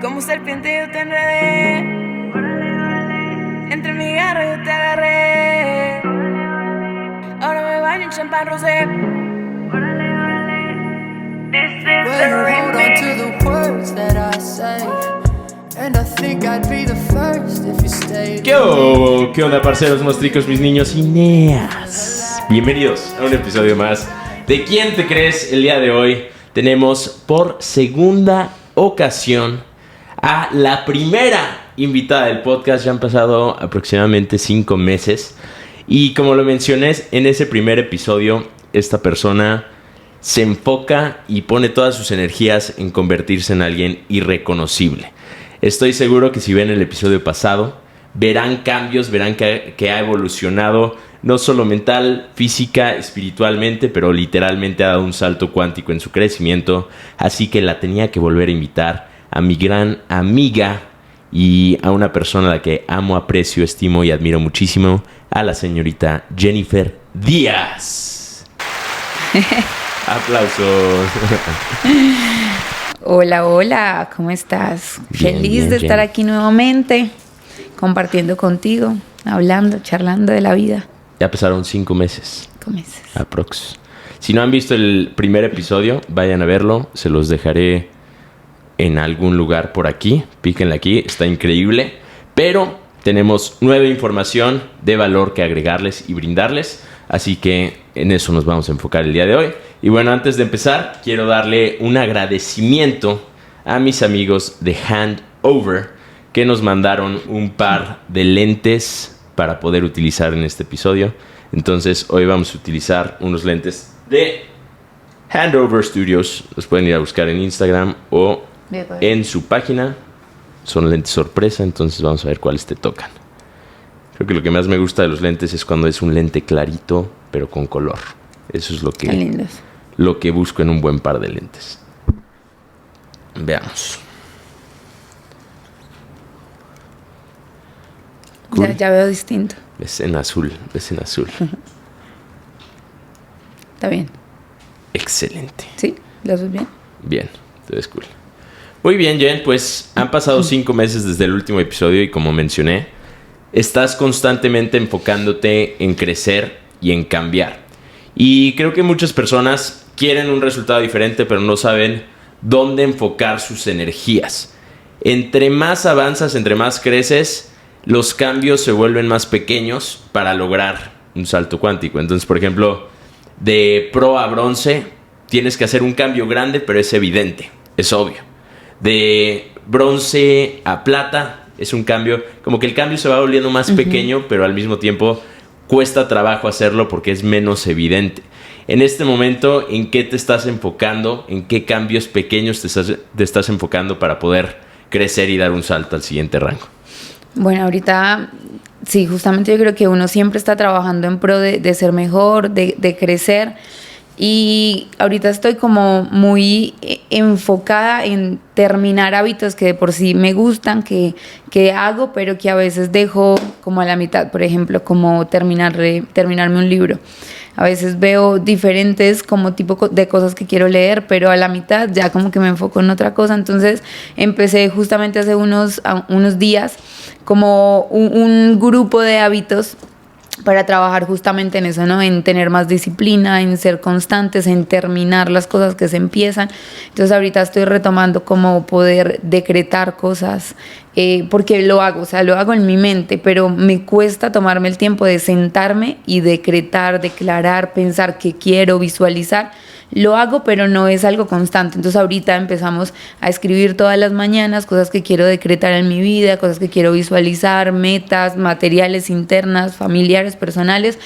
Como serpiente yo te enredé, entre mi garra yo te agarré. Ahora me baño en champán rosé. Well, you hold on to the words that I say, and I think I'd be the first if you stayed. ¿Qué onda, parceros, mostricos, mis niños y neas? Bienvenidos a un episodio más de ¿Quién te crees? El día de hoy tenemos por segunda ocasión a la primera invitada del podcast. Ya han pasado aproximadamente 5 meses y como lo mencioné en ese primer episodio, esta persona se enfoca y pone todas sus energías en convertirse en alguien irreconocible. Estoy seguro que si ven el episodio pasado, verán cambios, verán que ha evolucionado no solo mental, física, espiritualmente, pero literalmente ha dado un salto cuántico en su crecimiento. Así que la tenía que volver a invitar a mi gran amiga y a una persona a la que amo, aprecio, estimo y admiro muchísimo, a la señorita Jennifer Díaz. Aplausos. Hola, ¿cómo estás? Bien, Feliz bien, de estar Jenny. aquí nuevamente, compartiendo contigo, hablando, charlando de la vida. Ya pasaron 5 meses. ¿Cómo dices? Aprox. Si no han visto el primer episodio, vayan a verlo. Se los dejaré en algún lugar por aquí. Píquenle aquí, está increíble. Pero tenemos nueva información de valor que agregarles y brindarles. Así que en eso nos vamos a enfocar el día de hoy. Y bueno, antes de empezar, quiero darle un agradecimiento a mis amigos de Handover, que nos mandaron un par de lentes para poder utilizar en este episodio. Entonces hoy vamos a utilizar unos lentes de Handover Studios. Los pueden ir a buscar en Instagram o en su página. Son lentes sorpresa, entonces vamos a ver cuáles te tocan. Creo que lo que más me gusta de los lentes es cuando es un lente clarito, pero con color. Eso es Qué lindos. lo que busco en un buen par de lentes. Veamos. Cool. Ya veo distinto. Ves en azul, ves en azul. Está bien. Excelente. ¿Sí? ¿Lo haces bien? Bien, te ves cool. Muy bien, Jen, pues han pasado 5 meses desde el último episodio y como mencioné, estás constantemente enfocándote en crecer y en cambiar. Y creo que muchas personas quieren un resultado diferente, pero no saben dónde enfocar sus energías. Entre más avanzas, entre más creces, los cambios se vuelven más pequeños para lograr un salto cuántico. Entonces, por ejemplo, de pro a bronce, tienes que hacer un cambio grande, pero es evidente, es obvio. De bronce a plata, es un cambio, como que el cambio se va volviendo más pequeño, pero al mismo tiempo cuesta trabajo hacerlo porque es menos evidente. En este momento, ¿en qué te estás enfocando? ¿En qué cambios pequeños te estás enfocando para poder crecer y dar un salto al siguiente rango? Bueno, ahorita sí, justamente yo creo que uno siempre está trabajando en pro de ser mejor, de crecer. Y ahorita estoy como muy enfocada en terminar hábitos que de por sí me gustan, que hago, pero que a veces dejo como a la mitad. Por ejemplo, como terminarme un libro. A veces veo diferentes como tipo de cosas que quiero leer, pero a la mitad ya como que me enfoco en otra cosa. Entonces empecé justamente hace unos días como un grupo de hábitos para trabajar justamente en eso, ¿no? En tener más disciplina, en ser constantes, en terminar las cosas que se empiezan. Entonces ahorita estoy retomando como poder decretar cosas, porque lo hago, o sea, lo hago en mi mente, pero me cuesta tomarme el tiempo de sentarme y decretar, declarar, pensar qué quiero, visualizar. Lo hago, pero no es algo constante. Entonces ahorita empezamos a escribir todas las mañanas cosas que quiero decretar en mi vida, cosas que quiero visualizar, metas, materiales internas, familiares, personales,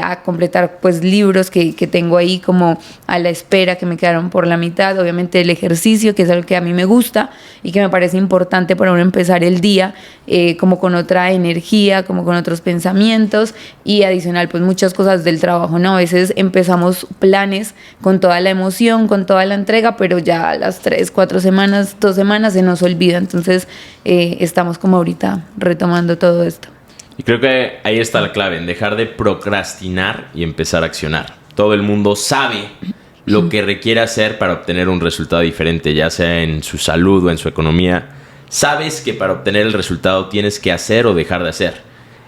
a completar pues libros que tengo ahí como a la espera, que me quedaron por la mitad. Obviamente el ejercicio, que es algo que a mí me gusta y que me parece importante para uno empezar el día como con otra energía, como con otros pensamientos, y adicional pues muchas cosas del trabajo, ¿no? A veces empezamos planes con toda la emoción, con toda la entrega, pero ya a las 3, 4 semanas, 2 semanas se nos olvida. Entonces estamos como ahorita retomando todo esto. Y creo que ahí está la clave, en dejar de procrastinar y empezar a accionar. Todo el mundo sabe lo que requiere hacer para obtener un resultado diferente, ya sea en su salud o en su economía. Sabes que para obtener el resultado tienes que hacer o dejar de hacer.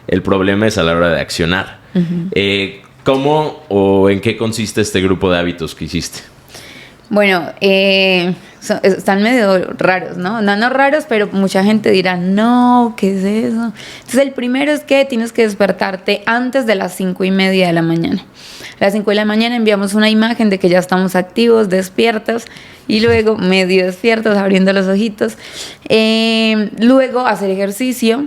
El problema es a la hora de accionar. ¿Cómo o en qué consiste este grupo de hábitos que hiciste? Bueno, están medio raros, ¿no? No raros, pero mucha gente dirá, no, ¿qué es eso? Entonces, el primero es que tienes que despertarte antes de las 5:30 de la mañana. A las 5 de la mañana enviamos una imagen de que ya estamos activos, despiertos, y luego medio despiertos, abriendo los ojitos. Luego hacer ejercicio.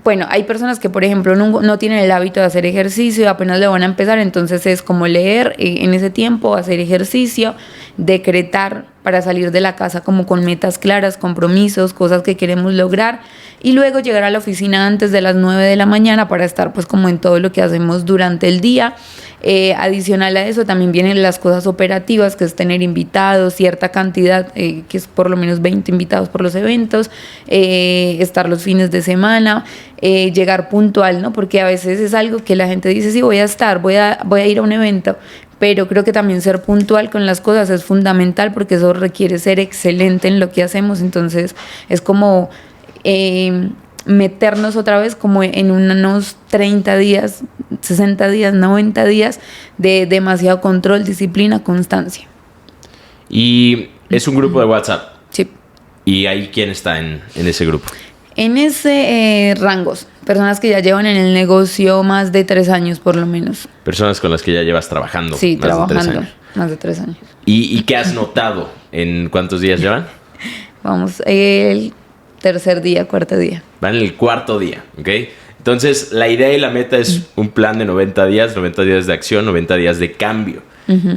Bueno, hay personas que, por ejemplo, no tienen el hábito de hacer ejercicio, apenas le van a empezar, entonces es como leer en ese tiempo, hacer ejercicio, decretar para salir de la casa como con metas claras, compromisos, cosas que queremos lograr, y luego llegar a la oficina antes de las 9 de la mañana para estar pues como en todo lo que hacemos durante el día. Adicional a eso también vienen las cosas operativas, que es tener invitados, cierta cantidad, que es por lo menos 20 invitados por los eventos, estar los fines de semana, llegar puntual, ¿no? Porque a veces es algo que la gente dice, sí, voy a ir a un evento, pero creo que también ser puntual con las cosas es fundamental, porque eso requiere ser excelente en lo que hacemos. Entonces es como meternos otra vez como en unos 30 días, 60 días, 90 días de demasiado control, disciplina, constancia. Y es un grupo de WhatsApp. Sí. ¿Y ahí quién está en ese grupo? En ese rangos, personas que ya llevan en el negocio más de 3 años por lo menos. Personas con las que ya llevas trabajando. Sí, más trabajando de 3 años. más de 3 años. ¿Y qué has notado? ¿En cuántos días llevan? Vamos, el tercer día, cuarto día. Van en el 4.º día, ¿ok? Entonces, la idea y la meta es un plan de 90 días de acción, 90 días de cambio.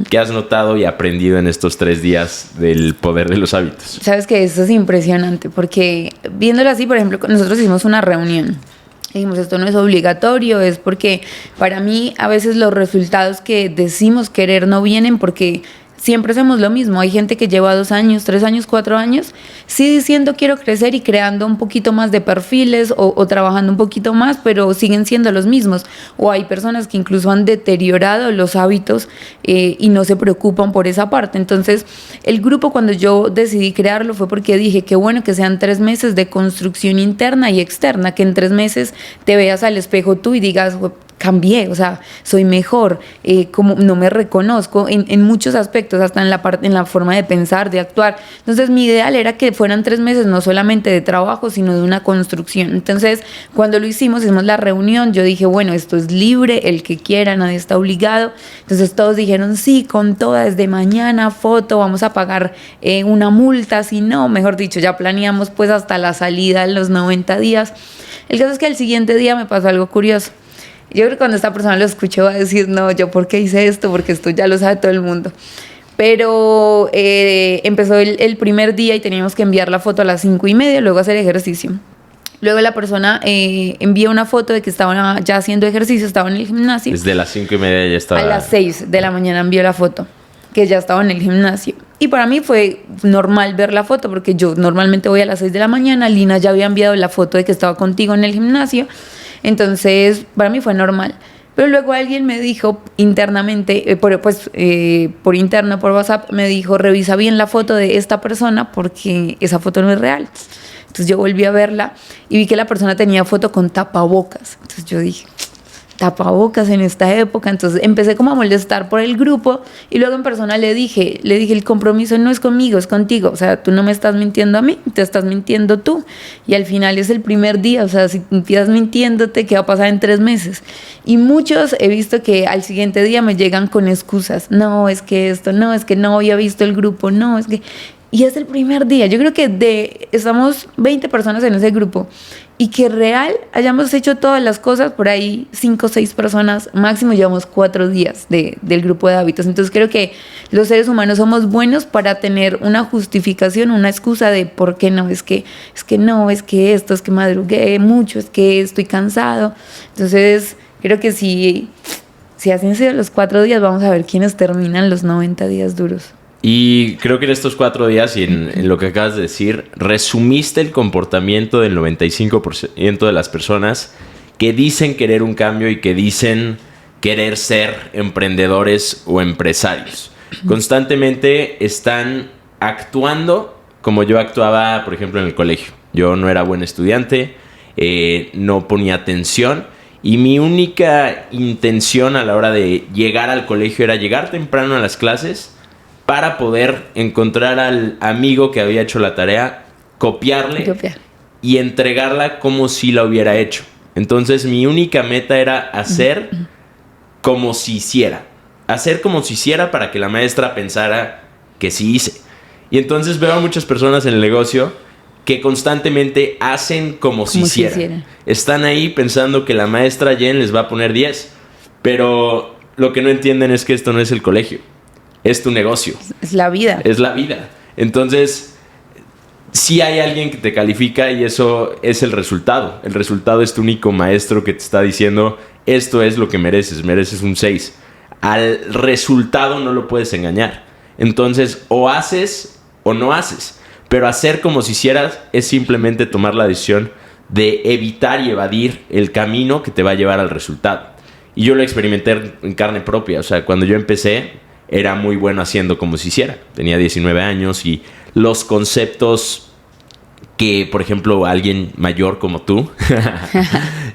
¿Qué has notado y aprendido en estos 3 días del poder de los hábitos? Sabes que eso es impresionante, porque viéndolo así, por ejemplo, nosotros hicimos una reunión. Dijimos, esto no es obligatorio, es porque para mí a veces los resultados que decimos querer no vienen porque siempre hacemos lo mismo. Hay gente que lleva 2 años, 3 años, 4 años, sí diciendo quiero crecer y creando un poquito más de perfiles o trabajando un poquito más, pero siguen siendo los mismos. O hay personas que incluso han deteriorado los hábitos y no se preocupan por esa parte. Entonces, el grupo, cuando yo decidí crearlo, fue porque dije que bueno que sean 3 meses de construcción interna y externa, que en 3 meses te veas al espejo tú y digas, cambié, o sea, soy mejor, como no me reconozco en muchos aspectos, hasta en la forma de pensar, de actuar. Entonces mi ideal era que fueran 3 meses no solamente de trabajo, sino de una construcción. Entonces cuando lo hicimos la reunión, yo dije, bueno, esto es libre, el que quiera, nadie está obligado. Entonces todos dijeron, sí, con toda, desde mañana, foto, vamos a pagar una multa, si no, mejor dicho, ya planeamos pues hasta la salida en los 90 días. El caso es que el siguiente día me pasó algo curioso. Yo creo que cuando esta persona lo escuche va a decir, no, ¿yo por qué hice esto? Porque esto ya lo sabe todo el mundo. Pero empezó el primer día y teníamos que enviar la foto a las 5:30, luego hacer ejercicio. Luego la persona envía una foto de que estaba ya haciendo ejercicio, estaba en el gimnasio. Desde las 5:30 ya estaba. A las 6 de la mañana envió la foto, que ya estaba en el gimnasio. Y para mí fue normal ver la foto, porque yo normalmente voy a las 6 de la mañana. Lina ya había enviado la foto de que estaba contigo en el gimnasio. Entonces, para mí fue normal. Pero luego alguien me dijo internamente, por interno, por WhatsApp, me dijo, revisa bien la foto de esta persona porque esa foto no es real. Entonces yo volví a verla y vi que la persona tenía foto con tapabocas. Entonces yo dije, tapabocas en esta época. Entonces empecé como a molestar por el grupo y luego en persona le dije, el compromiso no es conmigo, es contigo. O sea, tú no me estás mintiendo a mí, te estás mintiendo tú. Y al final es el primer día, o sea, si empiezas mintiéndote, ¿qué va a pasar en 3 meses? Y muchos he visto que al siguiente día me llegan con excusas. No, es que esto, no, es que no había visto el grupo, no, es que... Y es el primer día. Yo creo que estamos 20 personas en ese grupo y que real hayamos hecho todas las cosas, por ahí 5 o 6 personas máximo, llevamos 4 días del grupo de hábitos. Entonces creo que los seres humanos somos buenos para tener una justificación, una excusa de por qué no, es que no, es que esto, es que madrugué mucho, es que estoy cansado. Entonces creo que si hacen sido los 4 días, vamos a ver quiénes terminan los 90 días duros. Y creo que en estos 4 días y en lo que acabas de decir, resumiste el comportamiento del 95% de las personas que dicen querer un cambio y que dicen querer ser emprendedores o empresarios. Constantemente están actuando como yo actuaba, por ejemplo, en el colegio. Yo no era buen estudiante, no ponía atención, y mi única intención a la hora de llegar al colegio era llegar temprano a las clases para poder encontrar al amigo que había hecho la tarea, copiarle y entregarla como si la hubiera hecho. Entonces mi única meta era hacer como si hiciera. Hacer como si hiciera para que la maestra pensara que sí hice. Y entonces veo a muchas personas en el negocio que constantemente hacen como si hicieran. Están ahí pensando que la maestra Jen les va a poner 10. Pero lo que no entienden es que esto no es el colegio. Es tu negocio. Es la vida. Es la vida. Entonces, sí hay alguien que te califica y eso es el resultado. El resultado es tu único maestro que te está diciendo, esto es lo que mereces. Mereces un 6. Al resultado no lo puedes engañar. Entonces, o haces o no haces. Pero hacer como si hicieras es simplemente tomar la decisión de evitar y evadir el camino que te va a llevar al resultado. Y yo lo experimenté en carne propia. O sea, cuando yo empecé, era muy bueno haciendo como si hiciera. Tenía 19 años y los conceptos que, por ejemplo, alguien mayor como tú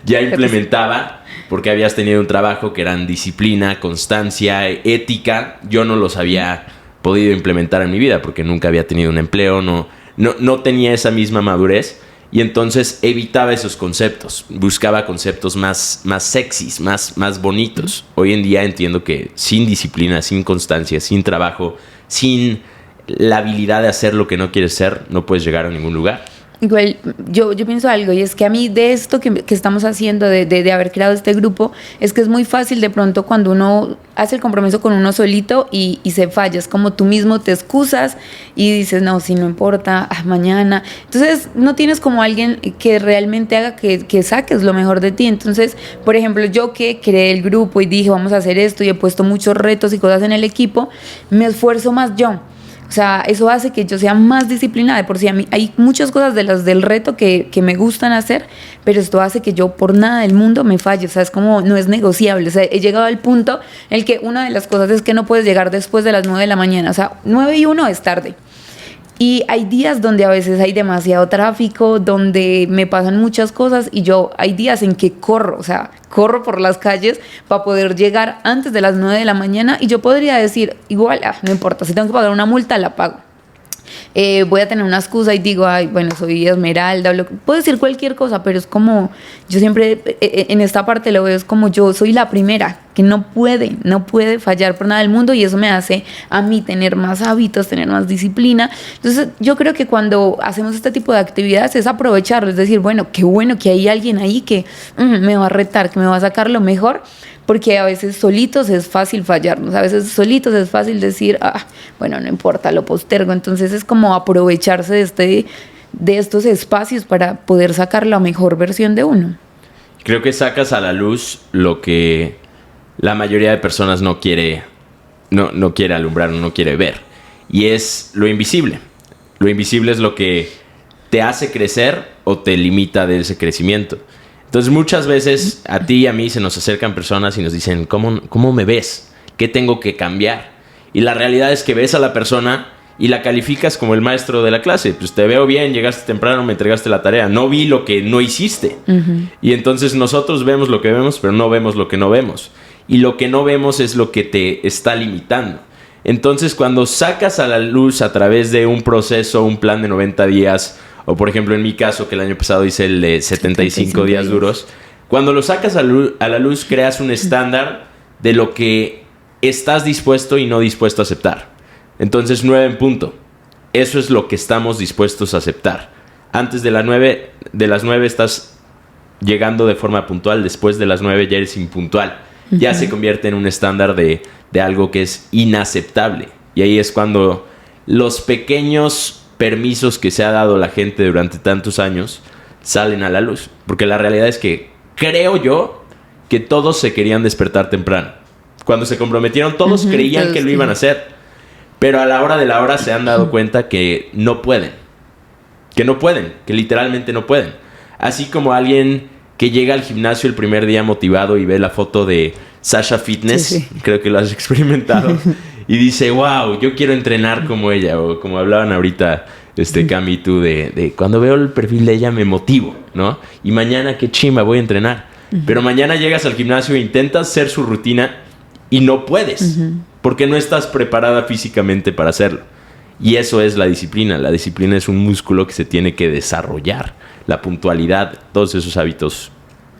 ya implementaba, porque habías tenido un trabajo que eran disciplina, constancia, ética. Yo no los había podido implementar en mi vida porque nunca había tenido un empleo, no tenía esa misma madurez, y entonces evitaba esos conceptos, buscaba conceptos más sexys, más bonitos. Hoy en día entiendo que sin disciplina, sin constancia, sin trabajo, sin la habilidad de hacer lo que no quieres ser, no puedes llegar a ningún lugar. Igual, yo pienso algo, y es que a mí de esto que estamos haciendo, de haber creado este grupo, es que es muy fácil de pronto cuando uno hace el compromiso con uno solito y se falla. Es como tú mismo te excusas y dices, no, si no importa, mañana. Entonces no tienes como alguien que realmente haga que saques lo mejor de ti. Entonces, por ejemplo, yo que creé el grupo y dije, vamos a hacer esto, y he puesto muchos retos y cosas en el equipo, me esfuerzo más yo. O sea, eso hace que yo sea más disciplinada. De por sí, a mí hay muchas cosas de las del reto que me gustan hacer, pero esto hace que yo por nada del mundo me falle. O sea, es como, no es negociable. O sea, he llegado al punto en el que una de las cosas es que no puedes llegar después de las 9 de la mañana. O sea, 9:01 es tarde. Y hay días donde a veces hay demasiado tráfico, donde me pasan muchas cosas, y hay días en que corro por las calles para poder llegar antes de las 9 de la mañana, y yo podría decir, igual, no importa, si tengo que pagar una multa, la pago. Voy a tener una excusa y digo, ay, bueno, soy Esmeralda, puedo decir cualquier cosa, pero es como, yo siempre en esta parte lo veo, es como yo soy la primera que no puede fallar por nada del mundo, y eso me hace a mí tener más hábitos, tener más disciplina. Entonces yo creo que cuando hacemos este tipo de actividades es aprovecharlo, es decir, bueno que hay alguien ahí que me va a retar, que me va a sacar lo mejor. Porque a veces solitos es fácil fallarnos, a veces solitos es fácil decir, bueno, no importa, lo postergo. Entonces es como aprovecharse de estos espacios para poder sacar la mejor versión de uno. Creo que sacas a la luz lo que la mayoría de personas no quiere alumbrar, no quiere ver. Y es lo invisible. Lo invisible es lo que te hace crecer o te limita de ese crecimiento. Entonces muchas veces a ti y a mí se nos acercan personas y nos dicen, ¿cómo me ves? ¿Qué tengo que cambiar? Y la realidad es que ves a la persona y la calificas como el maestro de la clase. Pues te veo bien, llegaste temprano, me entregaste la tarea. No vi lo que no hiciste. Uh-huh. Y entonces nosotros vemos lo que vemos, pero no vemos lo que no vemos. Y lo que no vemos es lo que te está limitando. Entonces cuando sacas a la luz a través de un proceso, un plan de 90 días... O por ejemplo en mi caso, que el año pasado hice el de 75 días duros. Cuando lo sacas a la luz, creas un estándar de lo que estás dispuesto y no dispuesto a aceptar. Entonces 9 en punto. Eso es lo que estamos dispuestos a aceptar. Antes de las 9 estás llegando de forma puntual. Después de las 9 ya eres impuntual. Uh-huh. Ya se convierte en un estándar de algo que es inaceptable. Y ahí es cuando los pequeños permisos que se ha dado la gente durante tantos años salen a la luz. Porque la realidad es que creo yo que todos se querían despertar temprano. Cuando se comprometieron, todos creían que lo iban a hacer. Pero a la hora de la hora se han dado cuenta que no pueden. Que literalmente no pueden. Así como alguien que llega al gimnasio el primer día motivado y ve la foto de Sasha Fitness, Sí. creo que lo has experimentado, y dice, wow, yo quiero entrenar como ella, o como hablaban ahorita Cami y tú, de cuando veo el perfil de ella me motivo, ¿no? Y mañana qué chimba, voy a entrenar. Pero mañana llegas al gimnasio e intentas hacer su rutina y no puedes, porque no estás preparada físicamente para hacerlo. Y eso es la disciplina. La disciplina es un músculo que se tiene que desarrollar. La puntualidad, todos esos hábitos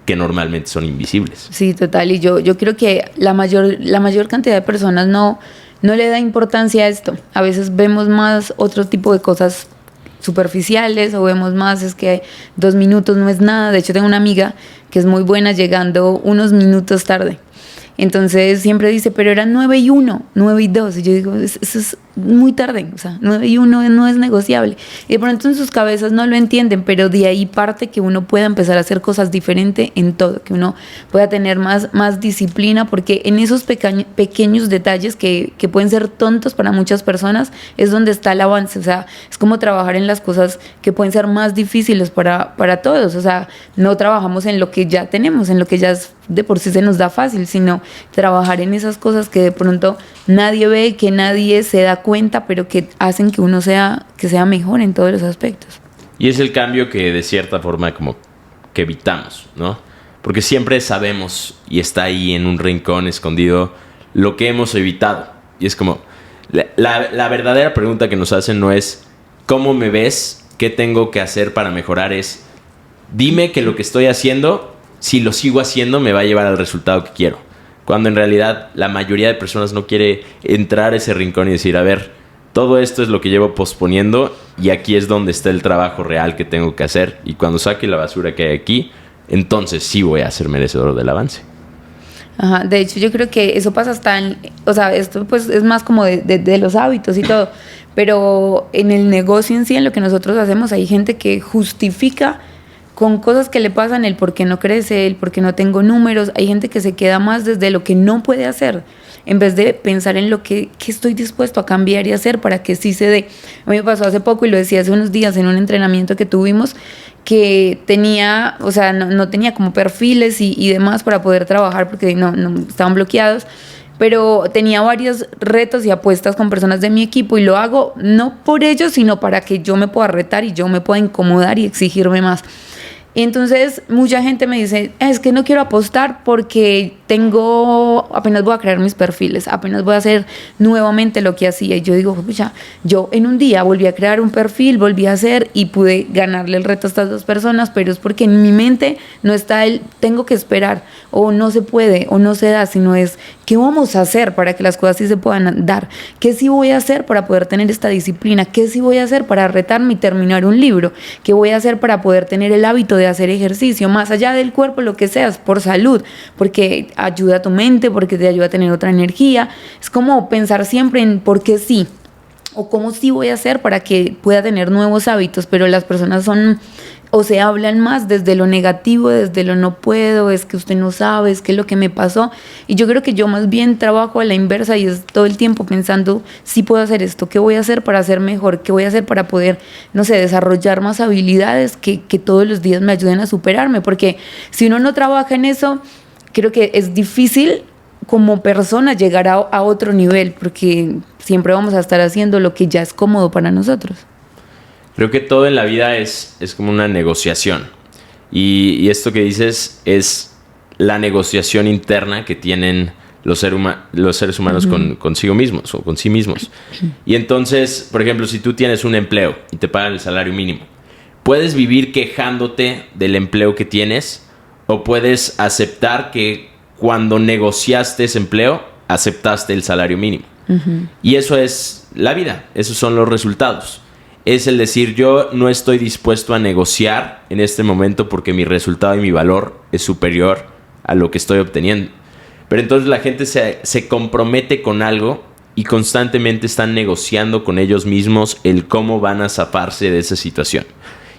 que normalmente son invisibles. Sí, total. Y yo creo que la mayor cantidad de personas no le da importancia a esto. A veces vemos más otro tipo de cosas superficiales o vemos más, es que 2 minutos no es nada. De hecho, tengo una amiga que es muy buena llegando unos minutos tarde. Entonces siempre dice, pero eran 9:01, 9:02. Y yo digo, eso es muy tarde, o sea, 9:01 no es negociable. Y de pronto en sus cabezas no lo entienden, pero de ahí parte que uno pueda empezar a hacer cosas diferentes en todo, que uno pueda tener más disciplina, porque en esos pequeños detalles que pueden ser tontos para muchas personas, es donde está el avance. O sea, es como trabajar en las cosas que pueden ser más difíciles para todos. O sea, no trabajamos en lo que ya tenemos, en lo que ya de por sí se nos da fácil, sino trabajar en esas cosas que de pronto nadie ve, que nadie se da cuenta, pero que hacen que uno sea mejor en todos los aspectos. Y es el cambio que de cierta forma como que evitamos, ¿no? Porque siempre sabemos y está ahí en un rincón escondido lo que hemos evitado. Y es como, la verdadera pregunta que nos hacen no es ¿cómo me ves? ¿Qué tengo que hacer para mejorar? Es dime que lo que estoy haciendo, si lo sigo haciendo, me va a llevar al resultado que quiero. Cuando en realidad la mayoría de personas no quiere entrar a ese rincón y decir, a ver, todo esto es lo que llevo posponiendo y aquí es donde está el trabajo real que tengo que hacer. Y cuando saque la basura que hay aquí, entonces sí voy a ser merecedor del avance. Ajá, de hecho yo creo que eso pasa hasta o sea, esto pues es más como de los hábitos y todo, pero en el negocio en sí, en lo que nosotros hacemos, hay gente que justifica con cosas que le pasan el por qué no crece, el por qué no tengo números. Hay gente que se queda más desde lo que no puede hacer, en vez de pensar en lo que estoy dispuesto a cambiar y hacer para que sí se dé. A mí me pasó hace poco, y lo decía hace unos días en un entrenamiento que tuvimos, que tenía, o sea, no tenía como perfiles y demás para poder trabajar porque no estaban bloqueados, pero tenía varios retos y apuestas con personas de mi equipo, y lo hago no por ellos, sino para que yo me pueda retar y yo me pueda incomodar y exigirme más. Y entonces mucha gente me dice, es que no quiero apostar porque apenas voy a crear mis perfiles, apenas voy a hacer nuevamente lo que hacía. Y yo digo, pucha, yo en un día volví a crear un perfil, volví a hacer y pude ganarle el reto a estas 2 personas, pero es porque en mi mente no está tengo que esperar, o no se puede, o no se da, sino es, ¿qué vamos a hacer para que las cosas sí se puedan dar? ¿Qué sí voy a hacer para poder tener esta disciplina? ¿Qué sí voy a hacer para retarme y terminar un libro? ¿Qué voy a hacer para poder tener el hábito de hacer ejercicio, más allá del cuerpo, lo que seas, por salud? Porque ayuda a tu mente, porque te ayuda a tener otra energía. Es como pensar siempre en por qué sí, o cómo sí voy a hacer para que pueda tener nuevos hábitos, pero las personas se hablan más desde lo negativo, desde lo no puedo, es que usted no sabe, es que lo que me pasó. Y yo creo que yo más bien trabajo a la inversa, y es todo el tiempo pensando, sí puedo hacer esto, ¿qué voy a hacer para ser mejor? ¿Qué voy a hacer para poder, no sé, desarrollar más habilidades que todos los días me ayuden a superarme? Porque si uno no trabaja en eso, creo que es difícil como persona llegar a otro nivel, porque siempre vamos a estar haciendo lo que ya es cómodo para nosotros. Creo que todo en la vida es como una negociación. Y esto que dices es la negociación interna que tienen los seres humanos consigo mismos o con sí mismos. Y entonces, por ejemplo, si tú tienes un empleo y te pagan el salario mínimo, puedes vivir quejándote del empleo que tienes, o puedes aceptar que cuando negociaste ese empleo, aceptaste el salario mínimo. Y eso es la vida, esos son los resultados. Es el decir, yo no estoy dispuesto a negociar en este momento porque mi resultado y mi valor es superior a lo que estoy obteniendo. Pero entonces la gente se compromete con algo y constantemente están negociando con ellos mismos el cómo van a zafarse de esa situación.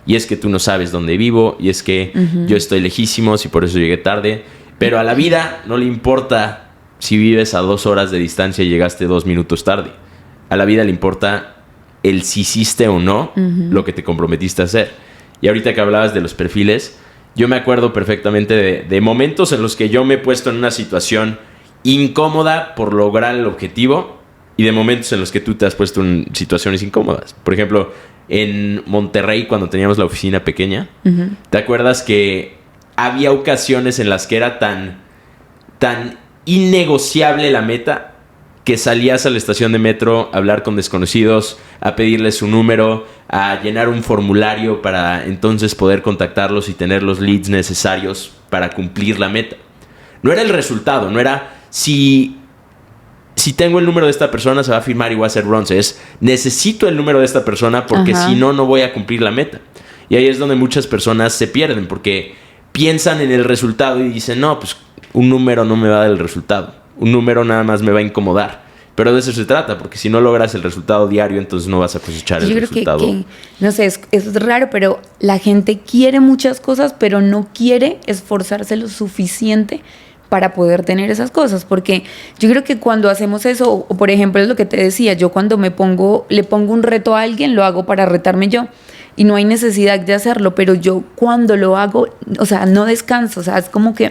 Y es que tú no sabes dónde vivo, y es que yo estoy lejísimos y por eso llegué tarde. Pero a la vida no le importa si vives a 2 horas de distancia y llegaste 2 minutos tarde. A la vida le importa el si hiciste o no lo que te comprometiste a hacer. Y ahorita que hablabas de los perfiles, yo me acuerdo perfectamente de momentos en los que yo me he puesto en una situación incómoda por lograr el objetivo y de momentos en los que tú te has puesto en situaciones incómodas. Por ejemplo, en Monterrey, cuando teníamos la oficina pequeña, ¿te acuerdas que había ocasiones en las que era tan innegociable la meta que salías a la estación de metro a hablar con desconocidos, a pedirles su número, a llenar un formulario para entonces poder contactarlos y tener los leads necesarios para cumplir la meta? No era el resultado, no era si tengo el número de esta persona se va a firmar y voy a hacer bronce. Es necesito el número de esta persona porque si no, no voy a cumplir la meta. Y ahí es donde muchas personas se pierden porque piensan en el resultado y dicen, no, pues un número no me va a dar el resultado. Un número nada más me va a incomodar. Pero de eso se trata, porque si no logras el resultado diario, entonces no vas a cosechar el resultado. Yo creo que, no sé, es raro, pero la gente quiere muchas cosas, pero no quiere esforzarse lo suficiente para poder tener esas cosas. Porque yo creo que cuando hacemos eso, o por ejemplo es lo que te decía, yo cuando le pongo un reto a alguien, lo hago para retarme yo. Y no hay necesidad de hacerlo, pero yo cuando lo hago, o sea, no descanso, o sea, es como que,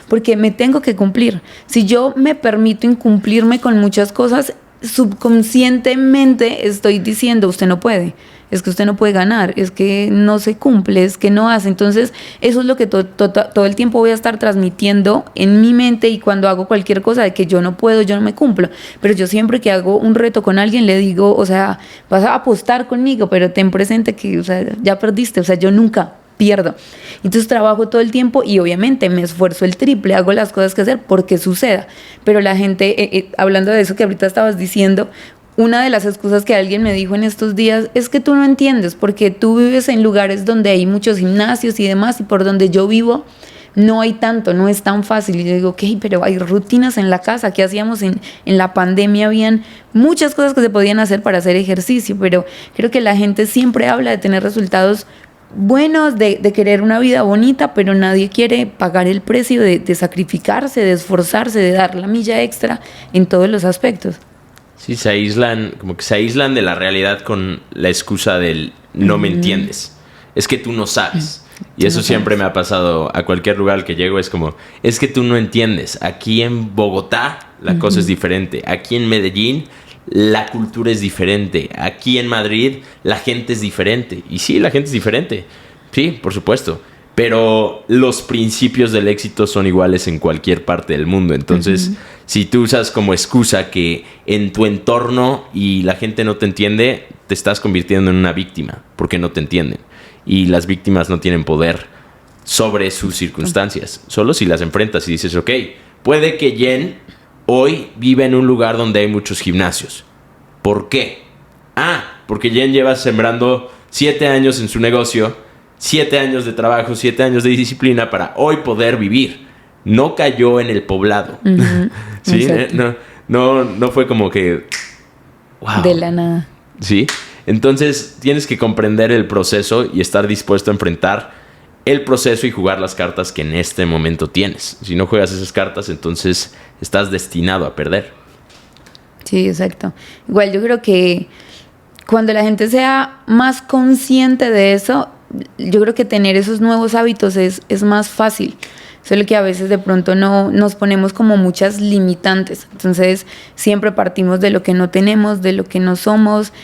porque me tengo que cumplir. Si yo me permito incumplirme con muchas cosas, subconscientemente estoy diciendo, usted no puede, es que usted no puede ganar, es que no se cumple, es que no hace. Entonces, eso es lo que todo el tiempo voy a estar transmitiendo en mi mente y cuando hago cualquier cosa de que yo no puedo, yo no me cumplo. Pero yo siempre que hago un reto con alguien le digo, o sea, vas a apostar conmigo, pero ten presente que, o sea, ya perdiste, o sea, yo nunca pierdo. Entonces trabajo todo el tiempo y obviamente me esfuerzo el triple, hago las cosas que hacer porque suceda. Pero la gente, hablando de eso que ahorita estabas diciendo, una de las excusas que alguien me dijo en estos días es que tú no entiendes porque tú vives en lugares donde hay muchos gimnasios y demás y por donde yo vivo no hay tanto, no es tan fácil. Y yo digo, ok, pero hay rutinas en la casa. ¿Qué hacíamos en la pandemia? Habían muchas cosas que se podían hacer para hacer ejercicio, pero creo que la gente siempre habla de tener resultados buenos, de querer una vida bonita, pero nadie quiere pagar el precio de sacrificarse, de esforzarse, de dar la milla extra en todos los aspectos. Sí, se aíslan de la realidad con la excusa del no me entiendes. Es que tú no sabes. Y eso siempre me ha pasado a cualquier lugar al que llego. Es como, es que tú no entiendes. Aquí en Bogotá la cosa es diferente. Aquí en Medellín la cultura es diferente. Aquí en Madrid la gente es diferente. Y sí, la gente es diferente. Sí, por supuesto. Pero los principios del éxito son iguales en cualquier parte del mundo. Entonces, si tú usas como excusa que en tu entorno y la gente no te entiende, te estás convirtiendo en una víctima porque no te entienden. Y las víctimas no tienen poder sobre sus circunstancias. Solo si las enfrentas y dices, ok, puede que Jen hoy vive en un lugar donde hay muchos gimnasios. ¿Por qué? Porque Jen lleva sembrando 7 años en su negocio, 7 años de trabajo, 7 años de disciplina para hoy poder vivir. No cayó en el poblado. ¿Sí? No fue como que... Wow. De la nada. ¿Sí? Entonces tienes que comprender el proceso y estar dispuesto a enfrentar el proceso y jugar las cartas que en este momento tienes. Si no juegas esas cartas, entonces estás destinado a perder. Sí, exacto. Igual yo creo que cuando la gente sea más consciente de eso, yo creo que tener esos nuevos hábitos es más fácil. Solo que a veces de pronto no nos ponemos como muchas limitantes. Entonces siempre partimos de lo que no tenemos, de lo que no somos,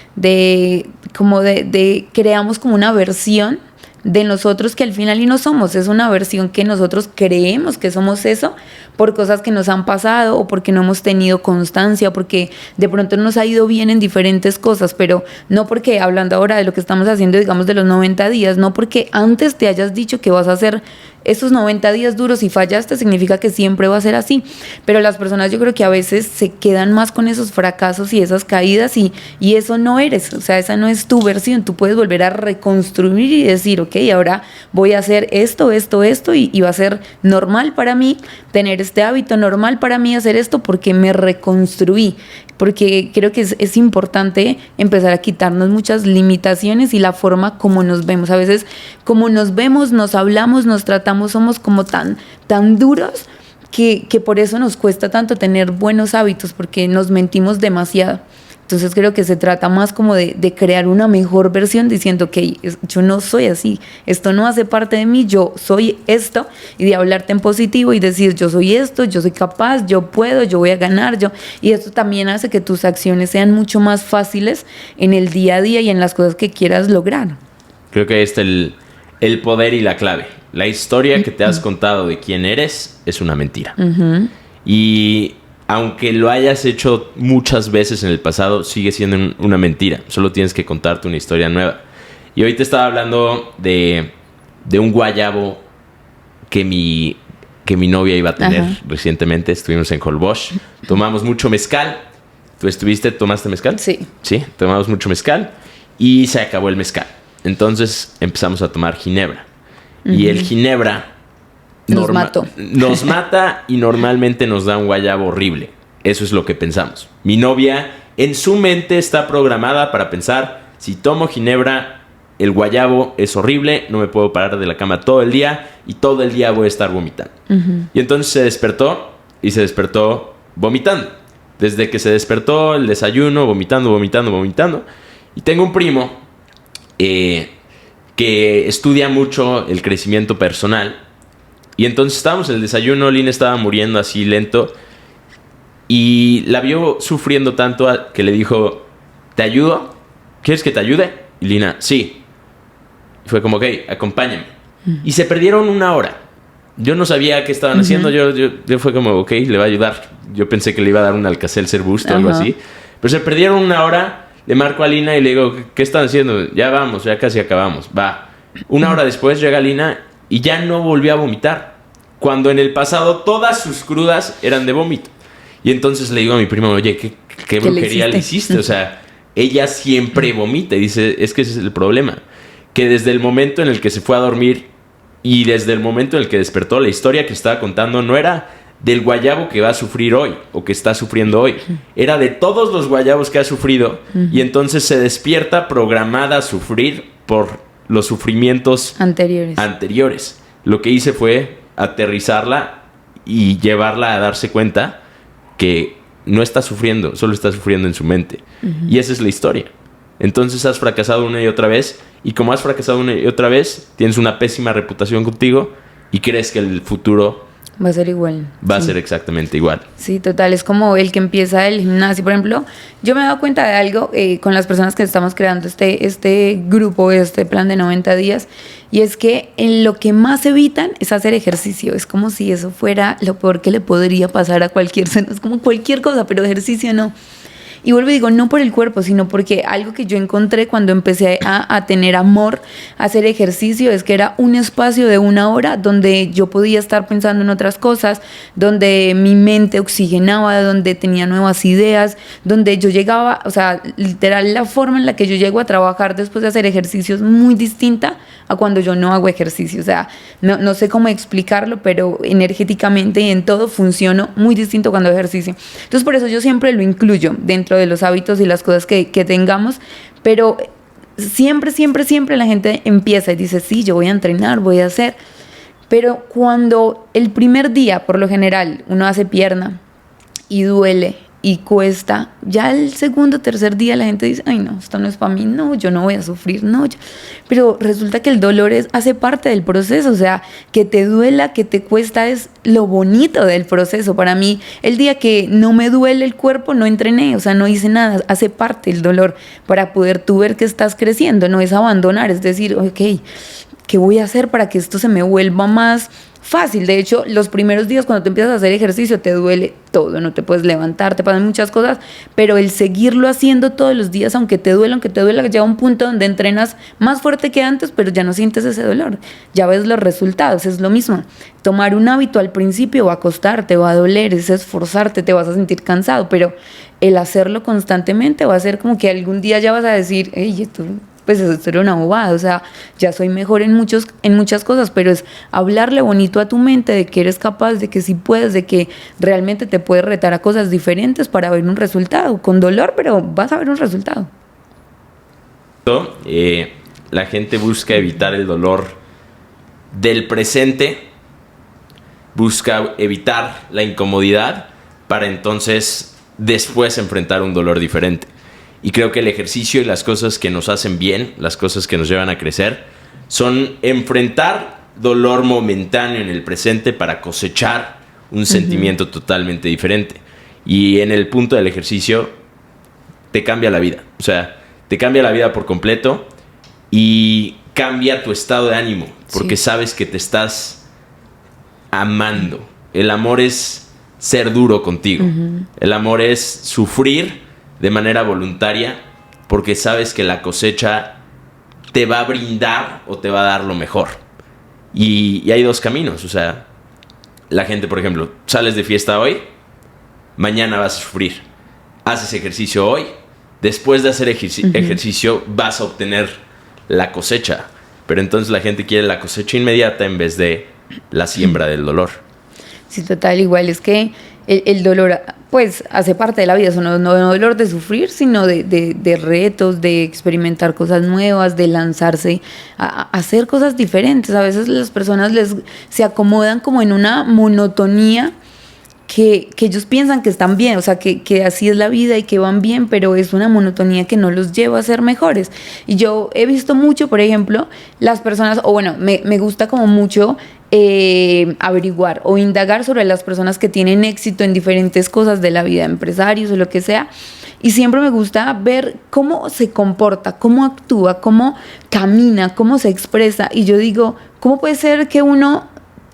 creamos como una versión de nosotros que al final y no somos. Es una versión que nosotros creemos que somos eso por cosas que nos han pasado o porque no hemos tenido constancia, porque de pronto nos ha ido bien en diferentes cosas, pero no porque, hablando ahora de lo que estamos haciendo, digamos de los 90 días, no porque antes te hayas dicho que vas a hacer esos 90 días duros y fallaste, significa que siempre va a ser así. Pero las personas yo creo que a veces se quedan más con esos fracasos y esas caídas y eso no eres, o sea, esa no es tu versión. Tú puedes volver a reconstruir y decir, ok, ahora voy a hacer esto y va a ser normal para mí tener este hábito, normal para mí hacer esto porque me reconstruí. Porque creo que es importante empezar a quitarnos muchas limitaciones y la forma como nos vemos. A veces como nos vemos, nos hablamos, nos tratamos, somos como tan duros que por eso nos cuesta tanto tener buenos hábitos, porque nos mentimos demasiado. Entonces creo que se trata más como de crear una mejor versión diciendo que yo no soy así, esto no hace parte de mí, yo soy esto, y de hablarte en positivo y decir yo soy esto, yo soy capaz, yo puedo, yo voy a ganar, y esto también hace que tus acciones sean mucho más fáciles en el día a día y en las cosas que quieras lograr. Creo que ahí está el poder y la clave. La historia que te has contado de quién eres es una mentira. Y aunque lo hayas hecho muchas veces en el pasado, sigue siendo una mentira. Solo tienes que contarte una historia nueva. Y hoy te estaba hablando de un guayabo que mi novia iba a tener recientemente. Estuvimos en Holbox. Tomamos mucho mezcal. ¿Tú tomaste mezcal? Sí. Sí, tomamos mucho mezcal y se acabó el mezcal. Entonces empezamos a tomar ginebra. Y el ginebra nos mata y normalmente nos da un guayabo horrible. Eso es lo que pensamos. Mi novia en su mente está programada para pensar: si tomo ginebra, el guayabo es horrible, no me puedo parar de la cama todo el día y todo el día voy a estar vomitando. Y entonces se despertó vomitando. Desde que se despertó, el desayuno, vomitando. Y tengo un primo que estudia mucho el crecimiento personal. Y entonces estábamos en el desayuno, Lina estaba muriendo así lento. Y la vio sufriendo tanto que le dijo: ¿te ayudo? ¿Quieres que te ayude? Y Lina: sí. Y fue como: ok, acompáñame. Y se perdieron 1 hora. Yo no sabía qué estaban haciendo. Yo fue como: ok, le va a ayudar. Yo pensé que le iba a dar un Alka-Seltzer Boost o algo así. Pero se perdieron 1 hora. Le marco a Lina y le digo: ¿qué están haciendo? Ya vamos, ya casi acabamos. Va. 1 hora después llega Lina y ya no volvió a vomitar. Cuando en el pasado todas sus crudas eran de vómito. Y entonces le digo a mi primo: oye, ¿qué brujería le hiciste? O sea, ella siempre vomita. Y dice: es que ese es el problema. Que desde el momento en el que se fue a dormir y desde el momento en el que despertó, la historia que estaba contando no era del guayabo que va a sufrir hoy o que está sufriendo hoy. Era de todos los guayabos que ha sufrido. Y entonces se despierta programada a sufrir por los sufrimientos anteriores. Lo que hice fue aterrizarla y llevarla a darse cuenta que no está sufriendo, solo está sufriendo en su mente. Y esa es la historia. Entonces has fracasado una y otra vez, y como has fracasado una y otra vez, tienes una pésima reputación contigo y crees que el futuro va a ser igual. Va a ser exactamente igual. Sí, total. Es como el que empieza el gimnasio. Por ejemplo, yo me he dado cuenta de algo con las personas que estamos creando este grupo, este plan de 90 días. Y es que en lo que más evitan es hacer ejercicio. Es como si eso fuera lo peor que le podría pasar a cualquier ser. Es como cualquier cosa, pero ejercicio no. Y vuelvo y digo, no por el cuerpo, sino porque algo que yo encontré cuando empecé a tener amor a hacer ejercicio es que era un espacio de 1 hora donde yo podía estar pensando en otras cosas, donde mi mente oxigenaba, donde tenía nuevas ideas, donde yo llegaba, o sea, literal la forma en la que yo llego a trabajar después de hacer ejercicio es muy distinta a cuando yo no hago ejercicio. O sea, no sé cómo explicarlo, pero energéticamente y en todo funciono muy distinto cuando hago ejercicio. Entonces por eso yo siempre lo incluyo dentro de los hábitos y las cosas que tengamos, pero siempre la gente empieza y dice: sí, yo voy a entrenar, voy a hacer, pero cuando el primer día, por lo general, uno hace pierna y duele y cuesta, ya el segundo o tercer día la gente dice: ay no, esto no es para mí, no, yo no voy a sufrir, no, pero resulta que el dolor hace parte del proceso. O sea, que te duela, que te cuesta, es lo bonito del proceso. Para mí, el día que no me duele el cuerpo, no entrené, o sea, no hice nada, hace parte el dolor para poder tú ver que estás creciendo. No es abandonar, es decir, ok, ¿qué voy a hacer para que esto se me vuelva más fácil? De hecho, los primeros días cuando te empiezas a hacer ejercicio te duele todo, no te puedes levantar, te pasan muchas cosas, pero el seguirlo haciendo todos los días, aunque te duela, llega a un punto donde entrenas más fuerte que antes, pero ya no sientes ese dolor, ya ves los resultados. Es lo mismo. Tomar un hábito al principio va a costar, te va a doler, es esforzarte, te vas a sentir cansado, pero el hacerlo constantemente va a ser como que algún día ya vas a decir: hey, esto era una bobada, o sea, ya soy mejor en muchas cosas, pero es hablarle bonito a tu mente de que eres capaz, de que sí puedes, de que realmente te puedes retar a cosas diferentes para ver un resultado, con dolor, pero vas a ver un resultado. La gente busca evitar el dolor del presente, busca evitar la incomodidad para entonces después enfrentar un dolor diferente. Y creo que el ejercicio y las cosas que nos hacen bien, las cosas que nos llevan a crecer, son enfrentar dolor momentáneo en el presente para cosechar un sentimiento totalmente diferente. Y en el punto del ejercicio te cambia la vida. O sea, te cambia la vida por completo y cambia tu estado de ánimo porque sabes que te estás amando. El amor es ser duro contigo. El amor es sufrir de manera voluntaria porque sabes que la cosecha te va a brindar o te va a dar lo mejor. Y hay dos caminos. O sea, la gente, por ejemplo, sales de fiesta hoy, mañana vas a sufrir. Haces ejercicio hoy, después de hacer ejercicio vas a obtener la cosecha. Pero entonces la gente quiere la cosecha inmediata en vez de la siembra del dolor. Sí, total, igual es que el dolor pues hace parte de la vida, no dolor de sufrir, sino de retos, de experimentar cosas nuevas, de lanzarse a hacer cosas diferentes. A veces las personas se acomodan como en una monotonía que ellos piensan que están bien, o sea, que así es la vida y que van bien, pero es una monotonía que no los lleva a ser mejores. Y yo he visto mucho, por ejemplo, las personas, o bueno, me gusta como mucho averiguar o indagar sobre las personas que tienen éxito en diferentes cosas de la vida, empresarios o lo que sea, y siempre me gusta ver cómo se comporta, cómo actúa, cómo camina, cómo se expresa, y yo digo, ¿cómo puede ser que uno